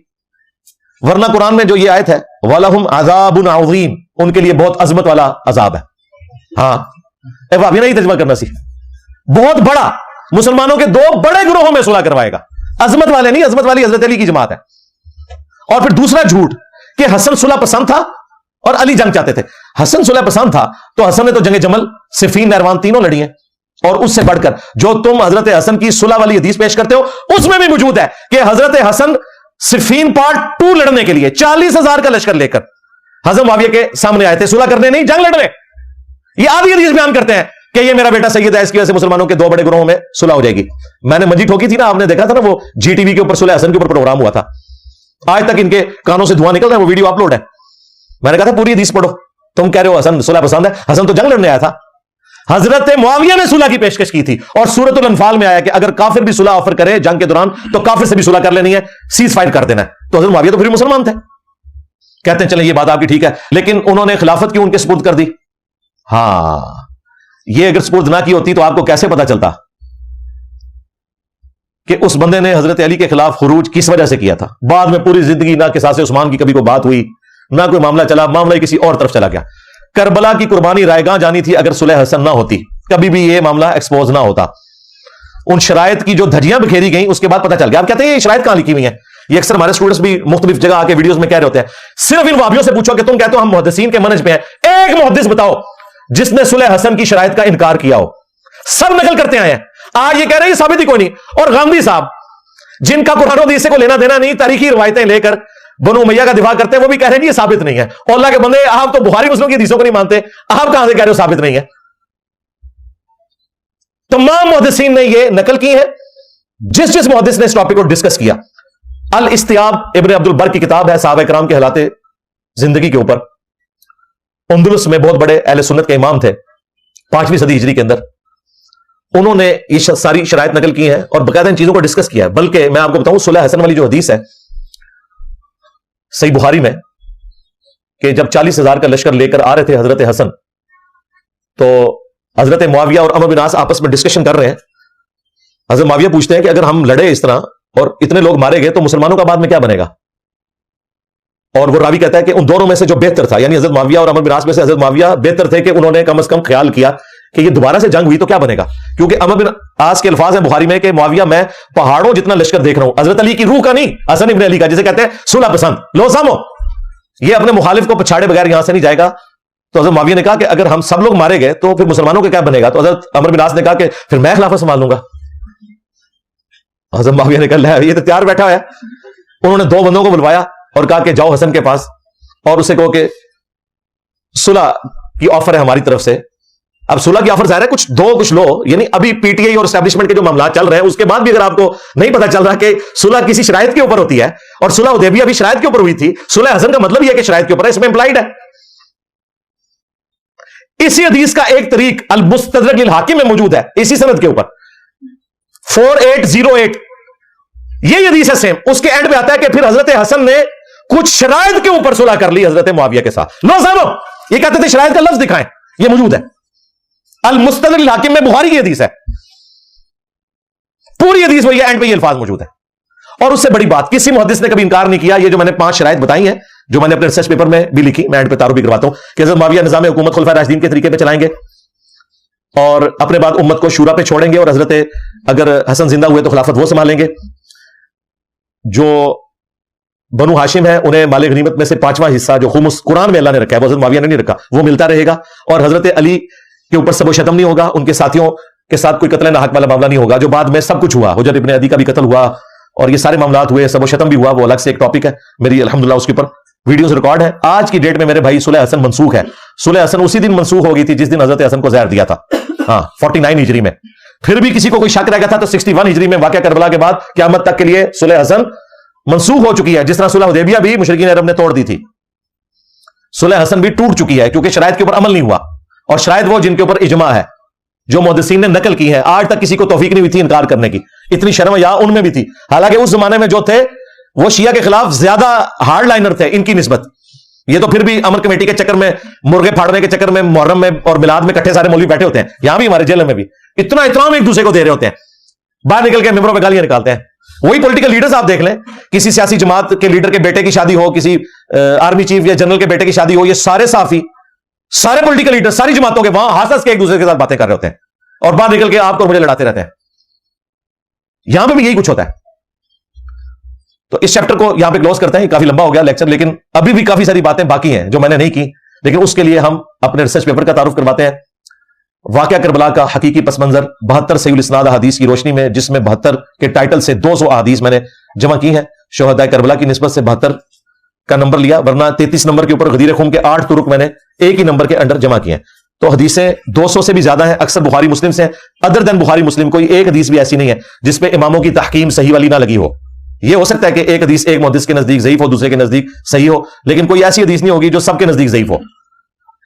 ورنہ قرآن میں جو یہ آیت ہے وَلَهُمْ عَذَابٌ عَظِيمٌ، ان کے لیے بہت عظمت والا عذاب ہے۔ ہاں ابھی نہیں ترجمہ کرنا سی، بہت بڑا، مسلمانوں کے 2 بڑے گروہوں میں صلح کروائے گا، عظمت والے نہیں، عظمت والی حضرت علی کی جماعت ہے۔ اور پھر دوسرا جھوٹ کہ حسن صلح پسند تھا اور علی جنگ چاہتے تھے۔ حسن صلح پسند تھا تو حسن نے تو جنگ جمل، صفین، نہروان تینوں لڑی ہیں، اور اس سے بڑھ کر جو تم حضرت حسن کی صلح والی حدیث پیش کرتے ہو اس میں بھی موجود ہے کہ حضرت حسن صفین پارٹ 2 لڑنے کے لیے 40,000 کا لشکر لے کر حضرت معاویہ کے سامنے آئے تھے، صلح کرنے نہیں، جنگ لڑنے۔ یہ آدھی حدیث بیان کرتے ہیں کہ یہ میرا بیٹا سید ہے، اس کی وجہ سے مسلمانوں کے 2 بڑے گروہوں میں صلح ہو جائے گی۔ میں نے منجی ٹھوکی تھی نا، آپ نے دیکھا تھا نا، وہ جی ٹی وی کے اوپر صلح حسن کے اوپر پروگرام ہوا تھا، آج تک ان کے کانوں سے دھواں نکل رہا ہے، وہ ویڈیو اپلوڈ ہے۔ میں نے کہا تھا پوری حدیث پڑھو، تم کہہ رہے ہو حسن صلح پسند ہے، حسن تو جنگ لڑنے آیا تھا۔ حضرت معاویہ نے صلح کی پیشکش کی تھی، اور سورۃ الانفال میں آیا کہ اگر کافر بھی صلح آفر کرے جنگ کے دوران تو کافر سے بھی صلح کر لینی ہے، سیز فائر کر دینا ہے۔ تو حضرت معاویہ تو پھر مسلمان تھے، کہتے ہیں چلیں یہ بات آپ کی ٹھیک ہے، لیکن انہوں نے خلافت کیوں ان کے سپرد کر دی؟ ہاں، یہ اگر سپرد نہ کی ہوتی تو آپ کو کیسے پتا چلتا کہ اس بندے نے حضرت علی کے خلاف خروج کس وجہ سے کیا تھا؟ بعد میں پوری زندگی نہ قصاص عثمان کی کبھی کوئی بات ہوئی، نہ کوئی معاملہ چلا، معاملہ کسی اور طرف چلا گیا۔ کربلا کی قربانی رائے گاہ جانی تھی، اگر صلح حسن نہ ہوتی کبھی بھی یہ معاملہ ایکسپوز نہ ہوتا۔ ان شرائط کی جو دھجیاں بکھیری گئیں اس کے بعد پتہ چل گیا۔ آپ کہتے ہیں یہ شرائط کہاں لکھی ہوئی ہیں؟ یہ اکثر ہمارے اسٹوڈنٹس بھی مختلف جگہ آ کے ویڈیوز میں کہہ رہے ہوتے ہیں، صرف ان وہابیوں سے پوچھو کہ تم کہتے ہو ہم محدثین کے منہج پہ ہیں، ایک محدث بتاؤ جس نے صلح حسن کی شرائط کا انکار کیا ہو؟ سب نقل کرتے آئے ہیں، آج یہ کہہ رہے ہیں یہ ثابت ہی کوئی نہیں۔ اور غامدی صاحب جن کا قرآن و حدیث سے کوئی لینا دینا نہیں، تاریخی روایتیں لے کر بنو امیہ کا دفاع کرتے ہیں، وہ بھی کہہ رہے ہیں یہ ثابت نہیں ہے۔ اور اللہ کے بندے، آپ تو بخاری مسلم کی حدیثوں کو نہیں مانتے، آپ کہاں سے کہہ رہے ہو ثابت نہیں ہے؟ تمام محدثین نے یہ نقل کی ہے، جس محدث نے اس ٹاپک کو ڈسکس کیا۔ الاستیاب ابن عبد البر کی کتاب ہے صحابہ کرام کے حالات زندگی کے اوپر، اندلس میں بہت بڑے اہل سنت کے امام تھے 5ویں صدی ہجری کے اندر، انہوں نے یہ ساری شرائط نقل کی ہیں اور باقاعدہ ان چیزوں کو ڈسکس کیا ہے۔ بلکہ میں آپ کو بتاؤں، صلح حسن والی جو حدیث ہے صحیح بخاری میں، کہ جب 40,000 کا لشکر لے کر آ رہے تھے حضرت حسن، تو حضرت معاویہ اور عمرو بن عاص آپس میں ڈسکشن کر رہے ہیں۔ حضرت معاویہ پوچھتے ہیں کہ اگر ہم لڑے اس طرح اور اتنے لوگ مارے گئے تو مسلمانوں کا بعد میں کیا بنے گا؟ اور وہ راوی کہتا ہے کہ ان دونوں میں سے جو بہتر تھا، یعنی حضرت معاویہ اور عمرو بن عاص میں سے حضرت معاویہ بہتر تھے کہ انہوں نے کم از کم خیال کیا کہ یہ دوبارہ سے جنگ ہوئی تو کیا بنے گا، کیونکہ عمرو بن عاص کے الفاظ ہیں بخاری میں کہ معاویہ میں پہاڑوں جتنا لشکر دیکھ رہا ہوں، حضرت علی کی روح کا نہیں، حسن ابن علی کا، جسے کہتے ہیں صلح پسند، لو سامو، یہ اپنے مخالف کو پچھاڑے بغیر یہاں سے نہیں جائے گا۔ تو حضرت معاویہ نے کہا کہ اگر ہم سب لوگ مارے گئے تو پھر مسلمانوں کا کیا بنے گا؟ تو حضرت عمرو بن عاص نے کہا کہ پھر میں خلافت سنبھال لوں گا۔ حضرت معاویہ نے کہا یہ تو تیار بیٹھا ہوا ہے۔ انہوں نے 2 بندوں کو بلوایا اور کہا کہ جاؤ حسن کے پاس اور اسے کہو کہ صلح کی آفر ہے ہماری طرف سے۔ اب صلح کی آفر ظاہر ہے کچھ لو، یعنی ابھی پی ٹی آئی اور اسٹیبلشمنٹ کے جو معاملات چل رہے ہیں اس کے بعد بھی اگر آپ کو نہیں پتا چل رہا کہ صلح کسی شرائط کے اوپر ہوتی ہے، اور صلح حدیبیہ بھی شرائط کے اوپر ہوئی تھی، صلح حسن کا مطلب یہ ہے کہ شرائط کے اوپر ہے، اس میں امپلائڈ ہے۔ اسی حدیث کا ایک طریق المستدرک للحاکم میں موجود ہے، اسی سند کے اوپر 4808، یہی حدیث ہے سیم، اس کے اینڈ پہ آتا ہے کہ پھر حضرت حسن نے کچھ شرائط کے اوپر صلح کر لی حضرت معاویہ کے ساتھ۔ لو صاحب یہ کہتے تھے شرائط کا لفظ دکھائیں، یہ موجود ہے المستدرک للحاکم میں، بخاری کی حدیث ہے، پوری حدیث وہی ہے، اینڈ پہ یہ الفاظ موجود ہے۔ اور اس سے بڑی بات کسی محدث نے کبھی انکار نہیں کیا، یہ جو میں نے 5 شرائط بتائی ہیں جو میں نے اپنے ریسرچ پیپر میں بھی لکھی، میں اینڈ پہ تعارف بھی کرواتا ہوں کہ حضرت معاویہ نظام حکومت خلفائے راشدین کے طریقے پہ چلائیں گے اور اپنے بعد امت کو شورا پہ چھوڑیں گے، اور حضرت اگر حسن زندہ ہوئے تو خلافت وہ سنبھالیں گے۔ جو بنو ہاشم ہے انہیں مال غنیمت میں سے 5واں حصہ جو خمس قرآن میں اللہ نے رکھا ہے، وہ حضرت معاویہ نے نہیں رکھا، وہ ملتا رہے گا، اور حضرت علی کے اوپر سب و شتم نہیں ہوگا، ان کے ساتھیوں کے ساتھ کوئی قتل ناحق والا معاملہ نہیں ہوگا، جو بعد میں سب کچھ ہوا، حجر ابن عدی کا بھی قتل ہوا اور یہ سارے معاملات ہوئے، سب و شتم بھی ہوا، وہ الگ سے ایک ٹاپک ہے میری الحمدللہ اس کے اوپر ویڈیوز ریکارڈ ہے۔ آج کی ڈیٹ میں میرے بھائی صلح حسن منسوخ ہے، صلح حسن اسی دن منسوخ ہو گئی تھی جس دن حضرت حسن کو زہر دیا تھا، ہاں 49 ہجری میں پھر بھی کسی کو کوئی شک رہ گیا تھا تو 61 ہجری میں واقعہ کربلا کے بعد قیامت تک کے لیے صلح حسن منسوخ ہو چکی ہے. جس طرح صلح حدیبیہ بھی مشرکین عرب نے توڑ دی تھی, صلح حسن بھی ٹوٹ چکی ہے کیونکہ شرائط کے اوپر عمل نہیں ہوا, اور شرائط وہ جن کے اوپر اجماع ہے, جو محدثین نے نقل کی ہے. آج تک کسی کو توفیق نہیں ہوئی تھی انکار کرنے کی, اتنی شرم یا ان میں بھی تھی. حالانکہ اس زمانے میں جو تھے وہ شیعہ کے خلاف زیادہ ہارڈ لائنر تھے ان کی نسبت. یہ تو پھر بھی امر کمیٹی کے چکر میں, مرغے پھاڑنے کے چکر میں, محرم میں اور میلاد میں کٹھے سارے مولوی بیٹھے ہوتے ہیں. یہاں بھی ہمارے جیل میں بھی اتنا احترام ایک دوسرے کو دے رہے ہوتے ہیں, باہر نکل کے ممبروں پہ گالیاں نکالتے ہیں. وہی پولیٹیکل لیڈرز آپ دیکھ لیں, کسی سیاسی جماعت کے لیڈر کے بیٹے کی شادی ہو, کسی آرمی چیف یا جنرل کے بیٹے کی شادی ہو, یہ سارے صحافی, سارے پولیٹیکل لیڈر ساری جماعتوں کے وہاں ہنس کے ایک دوسرے کے ساتھ باتیں کر رہے ہوتے ہیں, اور باہر نکل کے آپ کو مجھے لڑاتے رہتے ہیں. یہاں پہ بھی یہی کچھ ہوتا ہے. تو اس چیپٹر کو یہاں پہ کلوز کرتے ہیں, کافی لمبا ہو گیا لیکچر, لیکن ابھی بھی کافی ساری باتیں باقی ہیں جو میں نے نہیں کی, لیکن اس کے لیے ہم اپنے ریسرچ پیپر کا تعارف کرواتے ہیں. واقعہ کربلا کا حقیقی پس منظر 72 صحیح الاسناد احادیث کی روشنی میں, جس میں 72 کے ٹائٹل سے 200 احادیث میں نے جمع کی ہیں. شہداء کربلا کی نسبت سے 72 کا نمبر لیا, ورنہ 33 نمبر کے اوپر غدیر خون کے 8 طرق میں نے ایک ہی نمبر کے انڈر جمع کیے ہیں. تو حدیثیں 200 سے بھی زیادہ ہیں, اکثر بخاری مسلم سے ہیں. ادر دین بخاری مسلم کوئی ایک حدیث بھی ایسی نہیں ہے جس پہ اماموں کی تحکیم صحیح والی نہ لگی ہو. یہ ہو سکتا ہے کہ ایک حدیث ایک محدث کے نزدیک ضعیف ہو, دوسرے کے نزدیک صحیح ہو, لیکن کوئی ایسی حدیث نہیں ہوگی جو سب کے نزدیک ضعیف ہو.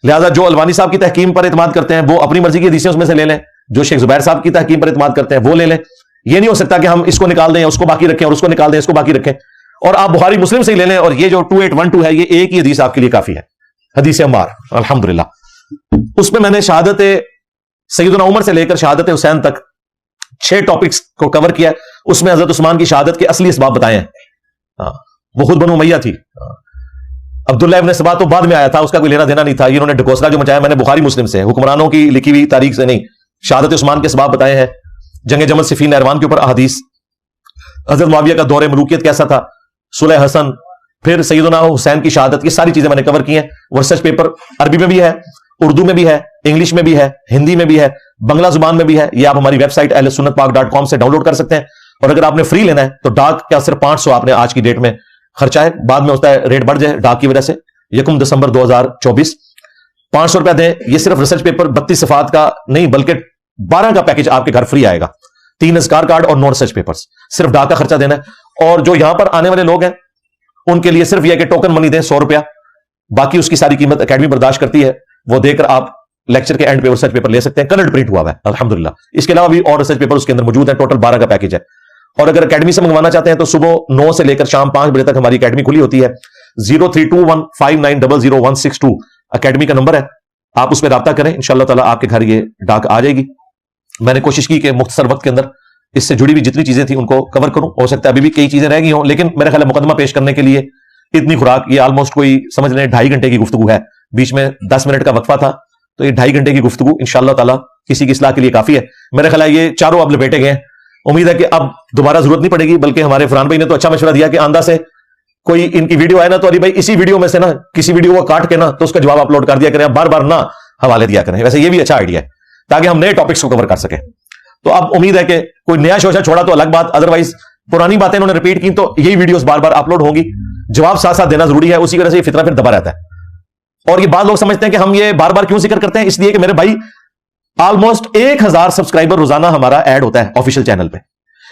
لہذا جو البانی صاحب کی تحکیم پر اعتماد کرتے ہیں وہ اپنی مرضی کی حدیثیں اس میں سے لے لیں, جو شیخ زبیر صاحب کی تحکیم پر اعتماد کرتے ہیں وہ لے لیں. یہ نہیں ہو سکتا کہ ہم اس کو نکال دیں, اس کو باقی رکھیں, اور اس کو نکال دیں, اس کو باقی رکھیں, اور آپ بخاری مسلم سے ہی لے لیں, اور یہ جو 2812 ہے یہ ایک ہی حدیث آپ کے لیے کافی ہے, حدیث عمار. الحمدللہ اس میں نے شہادت سیدنا عمر سے لے کر شہادت حسین تک 6 ٹاپکس کو کور کیا. اس میں حضرت عثمان کی شہادت کے اصلی اسباب بتائے ہیں. وہ خود بنو امیہ تھی, عبداللہ ابن سبا تو بعد میں آیا تھا, اس کا کوئی لینا دینا نہیں تھا. انہوں نے ڈھکوسلا جو مچایا میں نے بخاری مسلم سے, حکمرانوں کی لکھی ہوئی تاریخ سے نہیں. شہادت عثمان کے اسباب بتائے ہیں, جنگ جمل صفین نہروان کے اوپر احادیث, حضرت معاویہ کا دور ملوکیت کیسا تھا, صلح حسن, پھر سیدنا حسین کی شہادت, یہ ساری چیزیں میں نے کور کی ہیں. وہ ریسرچ پیپر عربی میں بھی ہے, اردو میں بھی ہے, انگلش میں بھی ہے, ہندی میں بھی ہے, بنگلہ زبان میں بھی ہے. یہ آپ ہماری ویب سائٹ ahlsunnatpak.com سے ڈاؤن لوڈ کر سکتے ہیں. اور اگر آپ نے فری لینا ہے تو ڈاک کا صرف 500 آپ نے آج کی ڈیٹ میں خرچہ ہے, بعد میں ہوتا ہے ریٹ بڑھ جائے ڈاک کی وجہ سے. 1 دسمبر 2024 500 روپیہ دیں. یہ صرف ریسرچ پیپر 32 صفحات کا نہیں بلکہ 12 کا پیکج آپ کے گھر فری آئے گا. 3 اذکار کارڈ اور 9 ریسرچ پیپرز, صرف ڈاک کا خرچہ دینا ہے. اور جو یہاں پر آنے والے لوگ ہیں ان کے لیے صرف یہ کہ ٹوکن منی دیں 100 روپیہ, باقی اس کی ساری قیمت اکیڈمی برداشت کرتی ہے. وہ دے کر آپ لیکچر کے اینڈ پہ ریسرچ پیپر لے سکتے ہیں, کلرڈ پرنٹ ہوا ہوا ہے الحمدللہ. اس کے علاوہ بھی اور ریسرچ پیپر اس کے اندر موجود ہیں. ٹوٹل 12 کا پیکج ہے. اور اگر اکیڈمی سے منگوانا چاہتے ہیں تو صبح 9 سے لے کر شام 5 بجے تک ہماری اکیڈمی کھلی ہوتی ہے. 032159000162 اکیڈمی کا نمبر ہے, آپ اس پہ رابطہ کریں, انشاءاللہ تعالی آپ کے گھر یہ ڈاک آ جائے گی. میں نے کوشش کی کہ مختصر وقت کے اندر اس سے جڑی ہوئی جتنی چیزیں تھیں ان کو کور کروں. ہو سکتا ہے ابھی بھی کئی چیزیں رہ گئی ہوں, لیکن میرا خیال ہے مقدمہ پیش کرنے کے لیے اتنی خوراک, یہ آلموسٹ کوئی سمجھ لیں 2.5 گھنٹے کی گفتگو ہے, بیچ میں 10 منٹ کا وقفہ تھا, تو یہ 2.5 گھنٹے کی گفتگو انشاءاللہ تعالی کسی کی اصلاح کے لیے کافی ہے. میرا خیال ہے یہ چاروں اب لپیٹے گئے ہیں. امید ہے کہ اب دوبارہ ضرورت نہیں پڑے گی, بلکہ ہمارے فرحان بھائی نے تو اچھا مشورہ دیا کہ آندہ سے کوئی ان کی ویڈیو آئے نا تو علی بھائی اسی ویڈیو میں سے نا کسی ویڈیو کو کاٹ کے نا تو اس کا جواب اپلوڈ کر دیا کریں, بار بار نہ حوالے دیا کریں. ویسے یہ بھی اچھا آئیڈیا ہے تاکہ ہم نئے ٹاپکس کو کور کر سکیں. تو اب امید ہے کہ کوئی نیا شوشہ چھوڑا تو الگ بات, ادروائز پرانی باتیں انہوں نے ریپیٹ کی تو یہی ویڈیوز بار بار اپلوڈ ہوں گی. جواب ساتھ ساتھ دینا ضروری ہے, اسی وجہ سے یہ فتنہ پھر دبا رہتا ہے. اور یہ بعض لوگ سمجھتے ہیں کہ ہم یہ بار بار کیوں ذکر کرتے ہیں, اس لیے کہ میرے بھائی آلموسٹ 1000 سبسکرائبر روزانہ ہمارا ایڈ ہوتا ہے آفیشیل چینل پہ.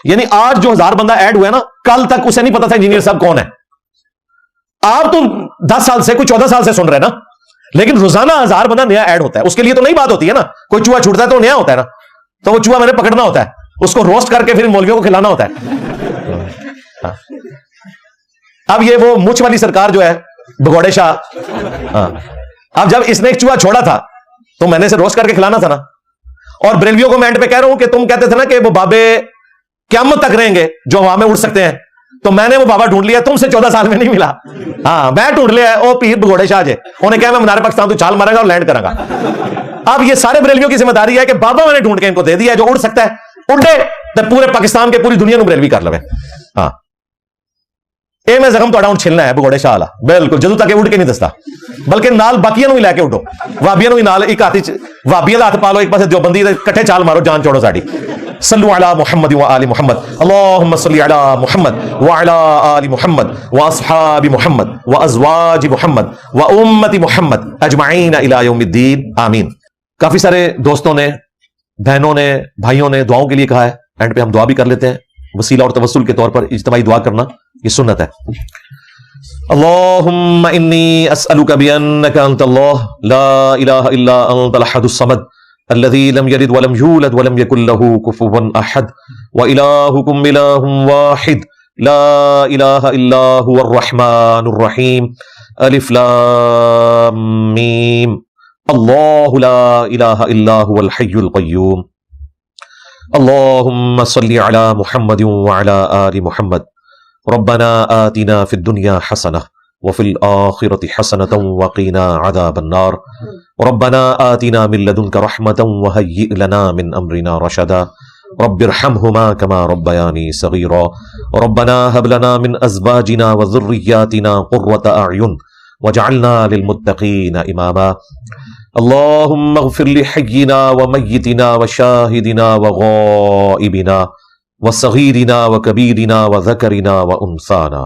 یعنی آج جو 1000 بندہ ایڈ ہوا ہے نا, کل تک اسے نہیں پتا تھا انجینئر صاحب کون ہے. آپ تو 10 سال سے کوئی 14 سال سے سن رہے ہیں نا, لیکن روزانہ 1000 بندہ نیا ایڈ ہوتا ہے. اس کے لیے تو نئی بات ہوتی ہے نا, کوئی چوہا چھوٹتا ہے تو نیا ہوتا ہے نا, تو وہ چوہا میں نے پکڑنا ہوتا ہے, اس کو روسٹ کر کے پھر مولویوں کو کھلانا ہوتا ہے. اب یہ وہ مچھ والی سرکار جو ہے بگوڑے شاہ, اب جب اس نے ایک چوہا چھوڑا تھا تو میں نے اسے روسٹ کر کے کھلانا تھا نا. اور بریلویوں کو میں اینڈ پہ کہہ رہا ہوں کہ تم کہتے تھے نا کہ وہ بابے قیامت تک رہیں گے جو ہوا میں اڑ سکتے ہیں, تو میں نے وہ بابا ڈھونڈ لیا, تم سے 14 سال میں نہیں ملا. ہاں میں ڈھونڈ لیا, او پیر بگوڑے شاہ جے, انہیں کہا میں منار پاکستان تو چھال مارے گا اور لینڈ کروں گا. اب یہ سارے بریلویوں کی ذمہ داری ہے کہ بابا میں نے ڈھونڈ کے ان کو دے دیا, جو اڑ سکتا ہے اڑے تو پورے پاکستان کے پوری دنیا کو بریلوی کر لو. ہاں اے میں زخم تو چھلنا ہے بگوڑے شاہ والا, بالکل جدو تک اڑ کے نہیں دستا, بلکہ نال باقیاں بھی لے کے اڈو, وابیاں بھی نال, ایک ہاتھ وابیاں دا ہاتھ پا لو, ایک پاسے دیوبندی کٹھے چھال مارو, جان چھوڑو ساڈی. صلو علی محمد و آل محمد, اللہم صلی علی محمد و علی آل محمد و اصحاب محمد و ازواج محمد و امت محمد اجمعین الی یوم الدین, آمین. کافی سارے دوستوں نے بہنوں نے بھائیوں نے دعاؤں کے لیے کہا ہے، اینڈ پہ ہم دعا بھی کر لیتے ہیں، وسیلہ اور توسل کے طور پر اجتماعی دعا کرنا یہ سنت ہے۔ اللہم انی اسألک بأنک انت اللہ لا الہ الا انت الاحد الصمد الذی لم یلد ولم یولد ولم یکن لہ کفوا احد وإلہکم الہ واحد لا الہ الا هو الرحمن الرحیم الف لام میم اللہ لا الہ الا هو الحی القیوم اللہم صلی علی محمد وعلی آل محمد ربنا آتنا فی الدنیا حسنہ وفی الآخرة حسنة وقنا عذاب النار ربنا آتنا من لدنک رحمة وهیئ لنا من امرنا رشدا رب ارحمهما كما ربياني صغيرا ربنا هب لنا من ازواجنا وذرياتنا قرة اعين واجعلنا للمتقين اماما اللهم اغفر لحينا وميتنا وشاهدنا وغائبنا وصغيرنا وكبيرنا وذكرنا وانثانا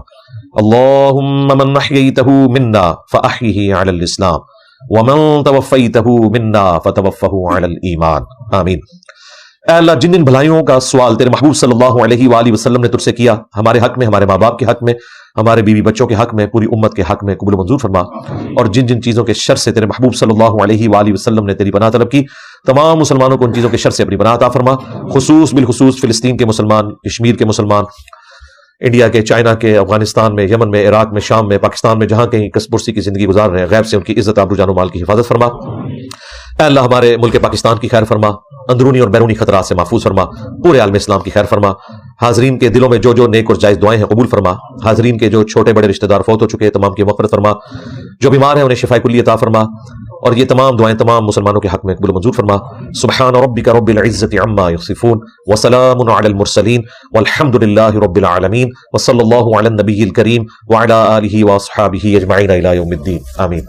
اللهم من احييته منا فاحيه على الاسلام ومن توفيته منا فتوفه على الايمان آمین۔ اے اللہ، جن جن بھلائیوں کا سوال تیرے محبوب صلی اللہ علیہ وآلہ وسلم نے تجھ سے کیا، ہمارے حق میں، ہمارے ماں باپ کے حق میں، ہمارے بیوی بچوں کے حق میں، پوری امت کے حق میں قبول و منظور فرما، اور جن جن چیزوں کے شر سے تیرے محبوب صلی اللہ علیہ وآلہ وسلم نے تیری پناہ طلب کی، تمام مسلمانوں کو ان چیزوں کے شر سے اپنی پناہ عطا فرما، بالخصوص فلسطین کے مسلمان، کشمیر کے مسلمان، انڈیا کے، چائنا کے، افغانستان میں، یمن میں، عراق میں، شام میں، پاکستان میں، جہاں کہیں کس پرسی کی زندگی گزار رہے ہیں، غیب سے ان کی عزت، آبرو، جان و مال کی حفاظت فرما۔ اے اللہ، ہمارے ملک پاکستان کی خیر فرما، اندرونی اور بیرونی خطرات سے محفوظ فرما، پورے عالم اسلام کی خیر فرما، حاضرین کے دلوں میں جو جو نیک اور جائز دعائیں ہیں قبول فرما، حاضرین کے جو چھوٹے بڑے رشتہ دار فوت ہو چکے تمام کی مغفرت فرما، جو بیمار ہیں انہیں شفاء کلی عطا فرما، اور یہ تمام دعائیں تمام مسلمانوں کے حق میں قبول منظور فرما۔ سبحان ربک رب العزة عما یصفون وسلام علی المرسلین والحمد للہ رب العالمین وصلی اللہ علی النبی الکریم وعلی آلہ واصحابہ اجمعین الی یوم الدین آمین۔